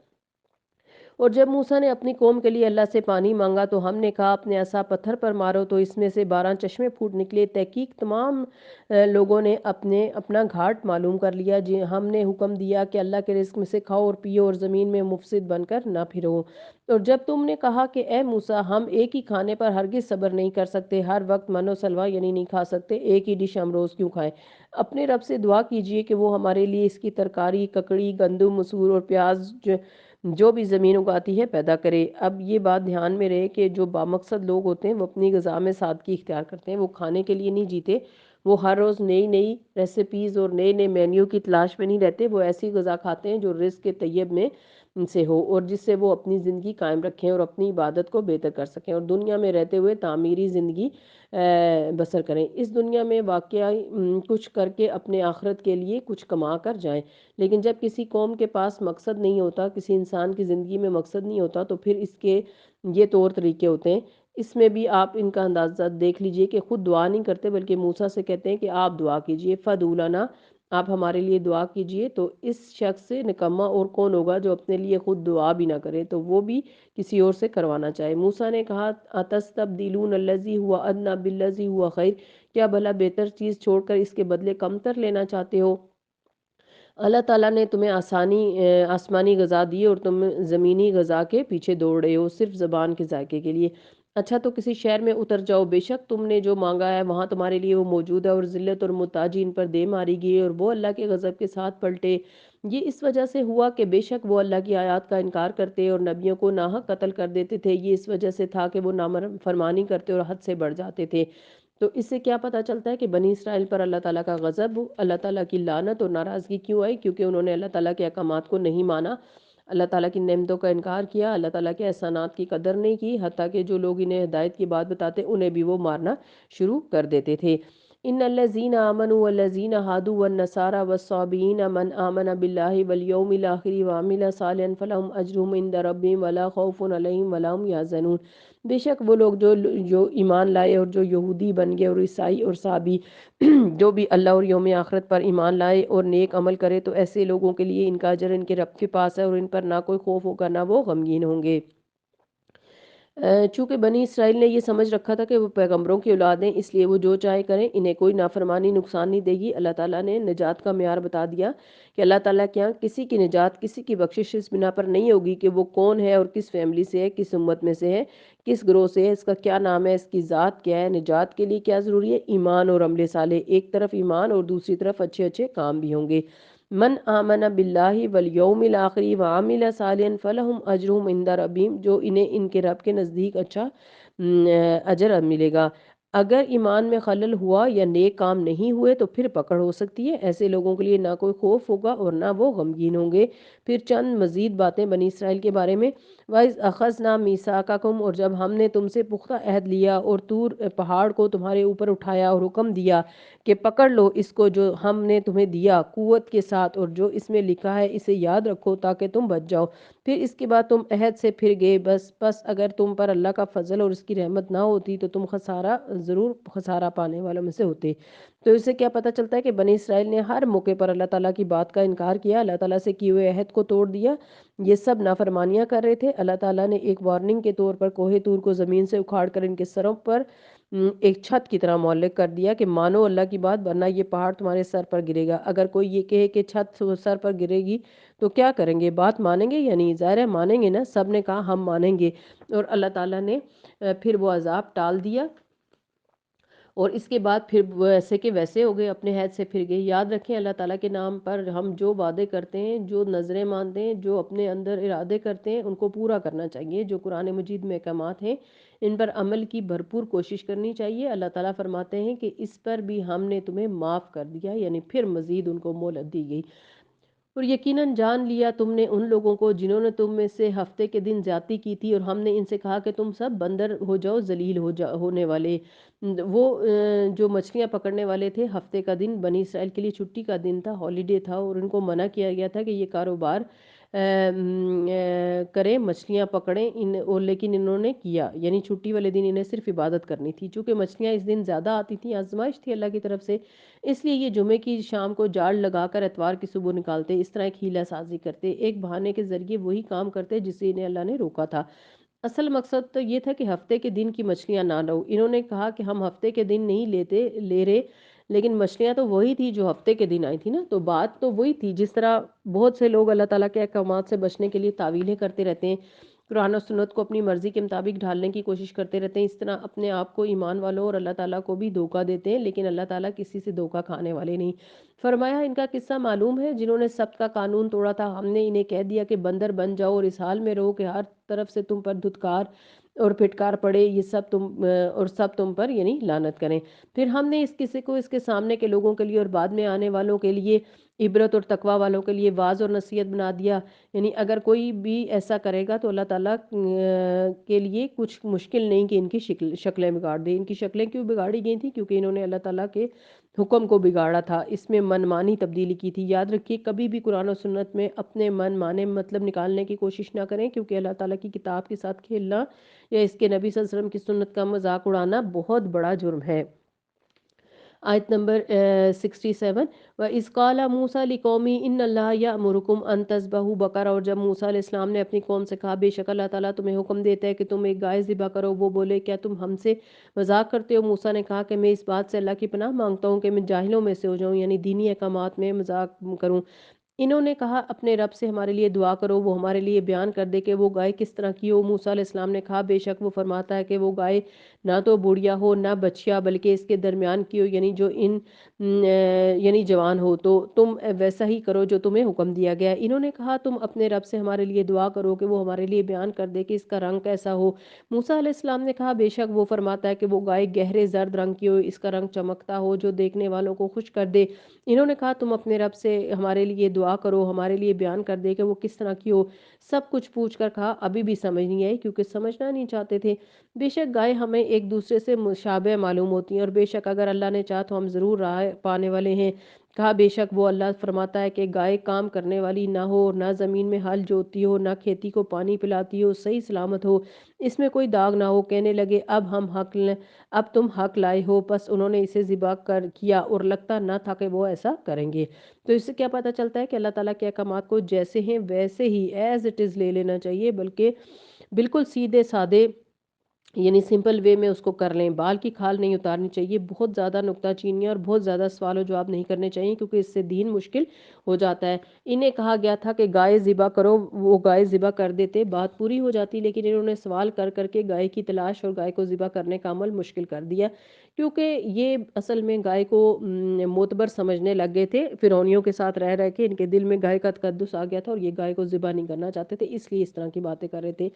Speaker 1: اور جب موسیٰ نے اپنی قوم کے لیے اللہ سے پانی مانگا تو ہم نے کہا اپنے عصا پتھر پر مارو، تو اس میں سے 12 چشمے پھوٹ نکلے۔ تحقیق تمام لوگوں نے اپنا گھاٹ معلوم کر لیا، ہم نے حکم دیا کہ اللہ کے رزق میں سے کھاؤ اور پیو اور زمین میں مفسد بن کر نہ پھرو۔ اور جب تم نے کہا کہ اے موسیٰ ہم ایک ہی کھانے پر ہرگز صبر نہیں کر سکتے، ہر وقت من و سلوہ یعنی نہیں کھا سکتے، ایک ہی ڈش ہم روز کیوں کھائیں؟ اپنے رب سے دعا کیجئے کہ وہ ہمارے لیے اس کی ترکاری، ککڑی، گندم، مسور اور پیاز جو بھی زمین اگاتی ہے پیدا کرے۔ اب یہ بات دھیان میں رہے کہ جو بامقصد لوگ ہوتے ہیں وہ اپنی غذا میں سادگی اختیار کرتے ہیں، وہ کھانے کے لیے نہیں جیتے، وہ ہر روز نئی نئی ریسیپیز اور نئے نئے مینیو کی تلاش میں نہیں رہتے، وہ ایسی غذا کھاتے ہیں جو رزق کے طیب میں سے ہو اور جس سے وہ اپنی زندگی قائم رکھیں اور اپنی عبادت کو بہتر کر سکیں اور دنیا میں رہتے ہوئے تعمیری زندگی بسر کریں، اس دنیا میں واقعہ کچھ کر کے اپنے آخرت کے لیے کچھ کما کر جائیں۔ لیکن جب کسی قوم کے پاس مقصد نہیں ہوتا، کسی انسان کی زندگی میں مقصد نہیں ہوتا، تو پھر اس کے یہ طور طریقے ہوتے ہیں۔ اس میں بھی آپ ان کا اندازہ دیکھ لیجئے کہ خود دعا نہیں کرتے بلکہ موسیٰ سے کہتے ہیں کہ آپ دعا کیجئے، فَادْعُ لَنَا، آپ ہمارے لیے دعا کیجئے۔ تو اس شخص سے نکما اور کون ہوگا جو اپنے لیے خود دعا بھی نہ کرے تو وہ بھی کسی اور سے کروانا چاہے۔ موسیٰ نے کہا أَتَسْتَبْدِلُونَ الَّذِي هُوَ أَدْنَىٰ بِالَّذِي هُوَ خَيْرٌ، کیا بھلا بہتر چیز چھوڑ کر اس کے بدلے کم تر لینا چاہتے ہو؟ اللہ تعالیٰ نے تمہیں آسمانی غذا دی اور تم زمینی غذا کے پیچھے دوڑ رہے ہو صرف زبان کے ذائقے کے لیے۔ اچھا تو کسی شہر میں اتر جاؤ، بے شک تم نے جو مانگا ہے وہاں تمہارے لیے وہ موجود ہے، اور ذلت اور محتاجی ان پر دے ماری گئی اور وہ اللہ کے غضب کے ساتھ پلٹے۔ یہ اس وجہ سے ہوا کہ بے شک وہ اللہ کی آیات کا انکار کرتے اور نبیوں کو ناحق قتل کر دیتے تھے، یہ اس وجہ سے تھا کہ وہ فرمانی کرتے اور حد سے بڑھ جاتے تھے۔ تو اس سے کیا پتہ چلتا ہے کہ بنی اسرائیل پر اللہ تعالیٰ کا غضب، اللہ تعالیٰ کی لعنت اور ناراضگی کیوں آئی؟ کیونکہ انہوں نے اللہ تعالیٰ کے احکامات کو نہیں مانا، اللہ تعالیٰ کی نعمتوں کا انکار کیا، اللہ تعالیٰ کے احسانات کی قدر نہیں کی، حتیٰ کہ جو لوگ انہیں ہدایت کی بات بتاتے انہیں بھی وہ مارنا شروع کر دیتے تھے۔ ان الذین آمنوا والذین ہادوا والنصارى والصابئین من آمن باللہ والیوم الآخر وعمل صالحا فلہم اجرہم عند ربہم ولا خوف علیہم ولا هم یحزنون۔ بے شک وہ لوگ جو ایمان لائے اور جو یہودی بن گئے اور عیسائی اور صابی جو بھی اللہ اور یوم آخرت پر ایمان لائے اور نیک عمل کرے، تو ایسے لوگوں کے لیے ان کا اجر ان کے رب کے پاس ہے اور ان پر نہ کوئی خوف ہوگا نہ وہ غمگین ہوں گے۔ چونکہ بنی اسرائیل نے یہ سمجھ رکھا تھا کہ وہ پیغمبروں کی اولاد ہیں، اس لیے وہ جو چاہے کریں، انہیں کوئی نافرمانی نقصان نہیں دے گی۔ اللہ تعالیٰ نے نجات کا معیار بتا دیا کہ اللہ تعالیٰ کے یہاں کسی کی نجات، کسی کی بخشش اس بنا پر نہیں ہوگی کہ وہ کون ہے اور کس فیملی سے ہے، کس امت میں سے ہے، کس گروہ سے ہے، اس کا کیا نام ہے، اس کی ذات کیا ہے۔ نجات کے لیے کیا ضروری ہے؟ ایمان اور عمل صالح، ایک طرف ایمان اور دوسری طرف اچھے اچھے کام بھی ہوں گے۔ من آمن باللہ والیوم الآخر وعمل صالحا فلہم اجرہم عند ربہم، جو انہیں ان کے رب کے نزدیک اچھا اجر ملے گا۔ اگر ایمان میں خلل ہوا یا نیک کام نہیں ہوئے تو پھر پکڑ ہو سکتی ہے، ایسے لوگوں کے لیے نہ کوئی خوف ہوگا اور نہ وہ غمگین ہوں گے۔ پھر چند مزید باتیں بنی اسرائیل کے بارے میں۔ وَإِذْ أَخَذْنَا مِيثَاقَكُمْ، اور جب ہم نے تم سے پختہ عہد لیا اور طور پہاڑ کو تمہارے اوپر اٹھایا اور حکم دیا کہ پکڑ لو اس کو جو ہم نے تمہیں دیا قوت کے ساتھ، اور جو اس میں لکھا ہے اسے یاد رکھو تاکہ تم بچ جاؤ۔ پھر اس کے بعد تم عہد سے پھر گئے، بس اگر تم پر اللہ کا فضل اور اس کی رحمت نہ ہوتی تو تم ضرور خسارہ پانے والوں میں سے ہوتے۔ تو اس سے کیا پتہ چلتا ہے کہ بنی اسرائیل نے ہر موقع پر اللہ تعالیٰ کی بات کا انکار کیا، اللہ تعالیٰ سے کیے ہوئے عہد کو توڑ دیا، یہ سب نافرمانیاں کر رہے تھے۔ اللہ تعالیٰ نے ایک وارننگ کے طور پر کوہ طور کو زمین سے اکھاڑ کر ان کے سروں پر ایک چھت کی طرح معلق کر دیا کہ مانو اللہ کی بات ورنہ یہ پہاڑ تمہارے سر پر گرے گا۔ اگر کوئی یہ کہے کہ چھت سر پر گرے گی تو کیا کریں گے؟ بات مانیں گے یا نہیں؟ ظاہر ہے مانیں گے نا، سب نے کہا ہم مانیں گے، اور اللہ تعالیٰ نے پھر وہ عذاب ٹال دیا، اور اس کے بعد پھر ویسے کہ ویسے ہو گئے، اپنے عہد سے پھر گئے۔ یاد رکھیں اللہ تعالیٰ کے نام پر ہم جو وعدے کرتے ہیں، جو نظریں مانتے ہیں، جو اپنے اندر ارادے کرتے ہیں، ان کو پورا کرنا چاہیے۔ جو قرآن مجید میں احکامات ہیں ان پر عمل کی بھرپور کوشش کرنی چاہیے۔ اللہ تعالیٰ فرماتے ہیں کہ اس پر بھی ہم نے تمہیں معاف کر دیا، یعنی پھر مزید ان کو مہلت دی گئی۔ اور یقیناً جان لیا تم نے ان لوگوں کو جنہوں نے تم میں سے ہفتے کے دن زیادتی کی تھی، اور ہم نے ان سے کہا کہ تم سب بندر ہو جاؤ، ذلیل ہونے والے۔ وہ جو مچھلیاں پکڑنے والے تھے، ہفتے کا دن بنی اسرائیل کے لیے چھٹی کا دن تھا، ہالیڈے تھا، اور ان کو منع کیا گیا تھا کہ یہ کاروبار کریں، مچھلیاں پکڑیں، اور لیکن انہوں نے کیا، یعنی چھٹی والے دن انہیں صرف عبادت کرنی تھی۔ چونکہ مچھلیاں اس دن زیادہ آتی تھیں، آزمائش تھی اللہ کی طرف سے، اس لیے یہ جمعے کی شام کو جال لگا کر اتوار کی صبح نکالتے، اس طرح ایک ہیلہ سازی کرتے، ایک بہانے کے ذریعے وہی کام کرتے جسے انہیں اللہ نے روکا تھا۔ اصل مقصد تو یہ تھا کہ ہفتے کے دن کی مچھلیاں نہ لو۔ انہوں نے کہا کہ ہم ہفتے کے دن نہیں لے رہے، لیکن مچھلیاں تو وہی تھی جو ہفتے کے دن آئی تھی نا، تو بات تو وہی تھی۔ جس طرح بہت سے لوگ اللہ تعالیٰ کے احکامات سے بچنے کے لیے تعویلیں کرتے رہتے ہیں، قرآن و سنت کو اپنی مرضی کے مطابق ڈھالنے کی کوشش کرتے رہتے ہیں، اس طرح اپنے آپ کو ایمان والوں اور اللہ تعالیٰ کو بھی دھوکہ دیتے ہیں، لیکن اللہ تعالیٰ کسی سے دھوکہ کھانے والے نہیں۔ فرمایا ان کا قصہ معلوم ہے، جنہوں نے سبت کا قانون توڑا تھا، ہم نے انہیں کہہ دیا کہ بندر بن جاؤ اور اس حال میں رہو کہ ہر طرف سے تم پر دھتکار اور پھٹکار پڑے، یہ سب تم پر یعنی لعنت کریں۔ پھر ہم نے اس قصے کو اس کے سامنے کے لوگوں کے لیے اور بعد میں آنے والوں کے لیے عبرت اور تقوی والوں کے لیے واعظ اور نصیحت بنا دیا، یعنی اگر کوئی بھی ایسا کرے گا تو اللہ تعالیٰ کے لیے کچھ مشکل نہیں کہ ان کی شکلیں بگاڑ دے۔ ان کی شکلیں کیوں بگاڑی گئی تھیں؟ کیونکہ انہوں نے اللہ تعالیٰ کے حکم کو بگاڑا تھا، اس میں من مانی تبدیلی کی تھی۔ یاد رکھیے کبھی بھی قرآن و سنت میں اپنے من مانے مطلب نکالنے کی کوشش نہ کریں، کیونکہ اللہ تعالیٰ کی کتاب کے ساتھ کھیلنا یا اس کے نبی صلی اللہ علیہ وسلم کی سنت کا مذاق اڑانا بہت بڑا جرم ہے۔ آیت نمبر 67۔ وَإِذْ قَالَ مُوسَىٰ لِقَوْمِهِ إِنَّ اللَّهَ يَأْمُرُكُمْ أَن تَذْبَحُوا بَقَرَةً، اور جب موسیٰ علیہ السلام نے اپنی قوم سے کہا بے شک اللہ تعالیٰ تمہیں حکم دیتا ہے کہ تم ایک گائے ذبح کرو، وہ بولے کیا تم ہم سے مذاق کرتے ہو؟ موسیٰ نے کہا کہ میں اس بات سے اللہ کی پناہ مانگتا ہوں کہ میں جاہلوں میں سے ہو جاؤں، یعنی دینی احکامات میں مذاق کروں۔ انہوں نے کہا اپنے رب سے ہمارے لیے دعا کرو، وہ ہمارے لیے بیان کر دے کہ وہ گائے کس طرح کی ہو۔ موسیٰ علیہ السلام نے کہا بے شک وہ فرماتا ہے کہ وہ گائے نہ تو بوڑھیا ہو نہ بچیا، بلکہ اس کے درمیان کی ہو، یعنی جو یعنی جوان ہو، تو تم ویسا ہی کرو جو تمہیں حکم دیا گیا ہے۔ انہوں نے کہا تم اپنے رب سے ہمارے لیے دعا کرو کہ وہ ہمارے لیے بیان کر دے کہ اس کا رنگ کیسا ہو۔ موسیٰ علیہ السلام نے کہا بے شک وہ فرماتا ہے کہ وہ گائے گہرے زرد رنگ کی ہو، اس کا رنگ چمکتا ہو جو دیکھنے والوں کو خوش کر دے۔ انہوں نے کہا تم اپنے رب سے ہمارے لیے دعا کرو، ہمارے لیے بیان کر دے کہ وہ کس طرح کی ہو۔ سب کچھ پوچھ کر کہا ابھی بھی سمجھ نہیں آئی، کیونکہ سمجھنا نہیں چاہتے تھے۔ بے شک گائے ہمیں ایک دوسرے سے مشابہ معلوم ہوتی ہیں، اور بے شک اگر اللہ نے چاہا تو ہم ضرور راہ پانے والے ہیں۔ کہا بے شک وہ اللہ فرماتا ہے کہ گائے کام کرنے والی نہ ہو، نہ زمین میں ہل جوتتی ہو، نہ کھیتی کو پانی پلاتی ہو، صحیح سلامت ہو، اس میں کوئی داغ نہ ہو۔ کہنے لگے اب تم حق لائے ہو۔ پس انہوں نے اسے ذبح کیا، اور لگتا نہ تھا کہ وہ ایسا کریں گے۔ تو اس سے کیا پتہ چلتا ہے کہ اللہ تعالیٰ کے احکامات کو جیسے ہیں ویسے ہی ایز اٹ از لے لینا چاہیے، بلکہ بالکل سیدھے سادے یعنی سمپل وے میں اس کو کر لیں۔ بال کی کھال نہیں اتارنی چاہیے، بہت زیادہ نکتہ چینیاں اور بہت زیادہ سوال و جواب نہیں کرنے چاہیے، کیونکہ اس سے دین مشکل ہو جاتا ہے۔ انہیں کہا گیا تھا کہ گائے ذبح کرو، وہ گائے ذبح کر دیتے، بات پوری ہو جاتی، لیکن انہوں نے سوال کر کر کے گائے کی تلاش اور گائے کو ذبح کرنے کا عمل مشکل کر دیا، کیونکہ یہ اصل میں گائے کو معتبر سمجھنے لگ گئے تھے۔ فرعونیوں کے ساتھ رہ رہ کے ان کے دل میں گائے کا تقدس آ گیا تھا، اور یہ گائے کو ذبح نہیں کرنا چاہتے تھے، اس لیے اس طرح کی باتیں کر رہے تھے۔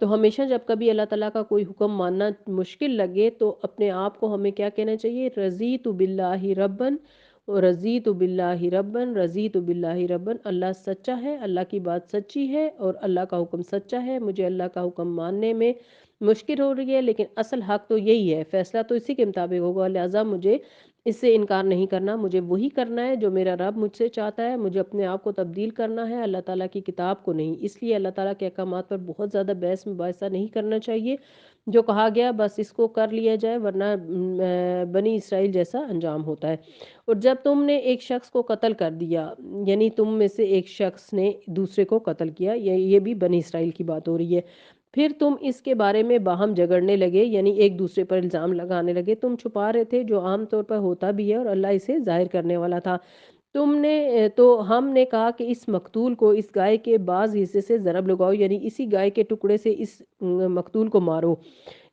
Speaker 1: تو ہمیشہ جب کبھی اللہ تعالیٰ کا کوئی حکم ماننا مشکل لگے تو اپنے آپ کو ہمیں کیا کہنا چاہیے؟ رضیت باللہ ربن، رضیت باللہ ربن، رضیت باللہ ربن۔ اللہ سچا ہے، اللہ کی بات سچی ہے، اور اللہ کا حکم سچا ہے۔ مجھے اللہ کا حکم ماننے میں مشکل ہو رہی ہے، لیکن اصل حق تو یہی ہے، فیصلہ تو اسی کے مطابق ہوگا، لہٰذا مجھے اس سے انکار نہیں کرنا، مجھے وہی کرنا ہے جو میرا رب مجھ سے چاہتا ہے۔ مجھے اپنے آپ کو تبدیل کرنا ہے، اللہ تعالیٰ کی کتاب کو نہیں۔ اس لیے اللہ تعالیٰ کے احکامات پر بہت زیادہ بحث مباحثہ نہیں کرنا چاہیے۔ جو کہا گیا بس اس کو کر لیا جائے، ورنہ بنی اسرائیل جیسا انجام ہوتا ہے۔ اور جب تم نے ایک شخص کو قتل کر دیا، یعنی تم میں سے ایک شخص نے دوسرے کو قتل کیا، یہ بھی بنی اسرائیل کی بات ہو رہی ہے، پھر تم اس کے بارے میں باہم جھگڑنے لگے، یعنی ایک دوسرے پر الزام لگانے لگے۔ تم چھپا رہے تھے، جو عام طور پر ہوتا بھی ہے، اور اللہ اسے ظاہر کرنے والا تھا۔ ہم نے کہا کہ اس مقتول کو اس گائے کے بعض حصے سے ضرب لگاؤ، یعنی اسی گائے کے ٹکڑے سے اس مقتول کو مارو۔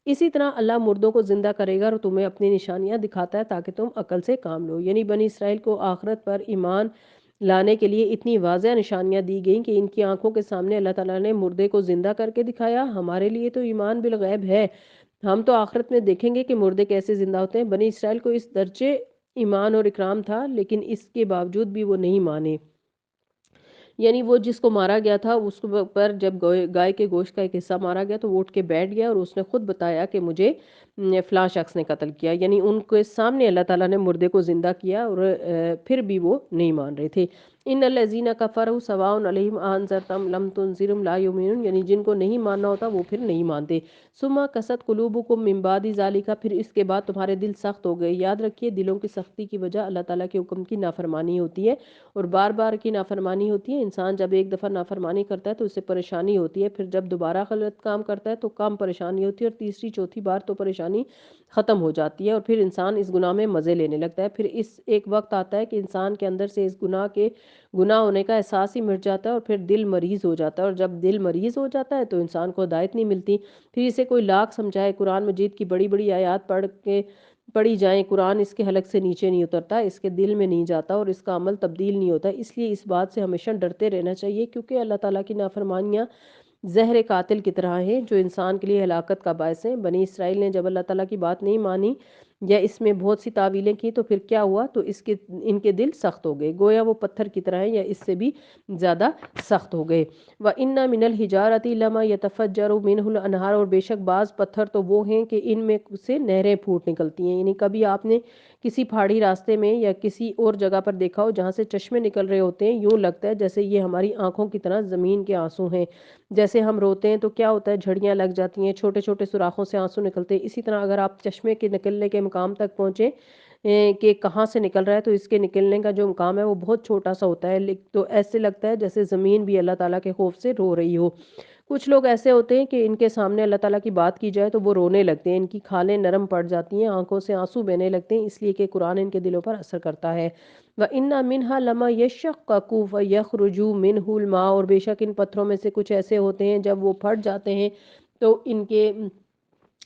Speaker 1: اسی طرح اللہ مردوں کو زندہ کرے گا اور تمہیں اپنی نشانیاں دکھاتا ہے تاکہ تم عقل سے کام لو۔ یعنی بنی اسرائیل کو آخرت پر ایمان لانے کے لیے اتنی واضح نشانیاں دی گئیں کہ ان کی آنکھوں کے سامنے اللہ تعالیٰ نے مردے کو زندہ کر کے دکھایا۔ ہمارے لیے تو ایمان بالغیب ہے، ہم تو آخرت میں دیکھیں گے کہ مردے کیسے زندہ ہوتے ہیں۔ بنی اسرائیل کو اس درجے ایمان اور اکرام تھا، لیکن اس کے باوجود بھی وہ نہیں مانے۔ یعنی وہ جس کو مارا گیا تھا اس پر جب گائے کے گوشت کا ایک حصہ مارا گیا تو وہ اٹھ کے بیٹھ گیا، اور اس نے خود بتایا کہ مجھے فلاں شخص نے قتل کیا، یعنی ان کے سامنے اللہ تعالیٰ نے مردے کو زندہ کیا، اور پھر بھی وہ نہیں مان رہے تھے۔ ان الذین کفروا سواء علیہم انذرتہم لم تنذرہم لا یؤمنون، یعنی جن کو نہیں ماننا ہوتا وہ پھر نہیں مانتے۔ ثم قست قلوبکم من بعد ذلک، پھر اس کے بعد تمہارے دل سخت ہو گئے۔ یاد رکھیے دلوں کی سختی کی وجہ اللہ تعالیٰ کے حکم کی نافرمانی ہوتی ہے، اور بار بار کی نافرمانی ہوتی ہے۔ انسان جب ایک دفعہ نافرمانی کرتا ہے تو اسے پریشانی ہوتی ہے، پھر جب دوبارہ غلط کام کرتا ہے تو کم پریشانی ہوتی ہے، اور تیسری چوتھی بار تو پریشانی ختم ہو جاتی ہے، اور پھر انسان اس گناہ میں مزے لینے لگتا ہے۔ پھر اس ایک وقت آتا ہے کہ انسان کے اندر سے اس گناہ ہونے کا احساس ہی مٹ جاتا ہے، اور پھر دل مریض ہو جاتا ہے، اور جب دل مریض ہو جاتا ہے تو انسان کو ہدایت نہیں ملتی۔ پھر اسے کوئی لاکھ سمجھائے، قرآن مجید کی بڑی بڑی آیات پڑھی جائیں، قرآن اس کے حلق سے نیچے نہیں اترتا، اس کے دل میں نہیں جاتا، اور اس کا عمل تبدیل نہیں ہوتا۔ اس لیے اس بات سے ہمیشہ ڈرتے رہنا چاہیے، کیونکہ اللہ تعالیٰ کی نافرمانیاں زہر قاتل کی طرح ہیں جو انسان کے لیے ہلاکت کا باعث ہیں۔ بنی اسرائیل نے جب اللہ تعالیٰ کی بات نہیں مانی یا اس میں بہت سی تعویلیں کی تو پھر کیا ہوا؟ تو ان کے دل سخت ہو گئے، گویا وہ پتھر کی طرح ہیں یا اس سے بھی زیادہ سخت ہو گئے۔ وَإِنَّ مِنَ الْحِجَارَةِ لَمَا يَتَفَجَّرُ مِنْهُ الْأَنْهَارُ، اور بے شک بعض پتھر تو وہ ہیں کہ ان میں سے نہریں پھوٹ نکلتی ہیں۔ یعنی کبھی آپ نے کسی پہاڑی راستے میں یا کسی اور جگہ پر دیکھا ہو جہاں سے چشمے نکل رہے ہوتے ہیں، یوں لگتا ہے جیسے یہ ہماری آنکھوں کی طرح زمین کے آنسو ہیں۔ جیسے ہم روتے ہیں تو کیا ہوتا ہے، جھڑیاں لگ جاتی ہیں، چھوٹے چھوٹے سوراخوں سے آنسو نکلتے ہیں۔ اسی طرح اگر آپ چشمے کے نکلنے کے مقام تک پہنچے کہ کہاں سے نکل رہا ہے، تو اس کے نکلنے کا جو مقام ہے وہ بہت چھوٹا سا ہوتا ہے، تو ایسے لگتا ہے جیسے زمین بھی اللہ تعالیٰ کے خوف سے رو رہی ہو۔ کچھ لوگ ایسے ہوتے ہیں کہ ان کے سامنے اللہ تعالیٰ کی بات کی جائے تو وہ رونے لگتے ہیں، ان کی کھالیں نرم پڑ جاتی ہیں، آنکھوں سے آنسو بہنے لگتے ہیں، اس لیے کہ قرآن ان کے دلوں پر اثر کرتا ہے۔ وَإِنَّ مِنْهَا لَمَا يَشَّقَّقُ فَيَخْرُجُ مِنْهُ الْمَاءُ، اور بے شک ان پتھروں میں سے کچھ ایسے ہوتے ہیں جب وہ پھٹ جاتے ہیں تو ان کے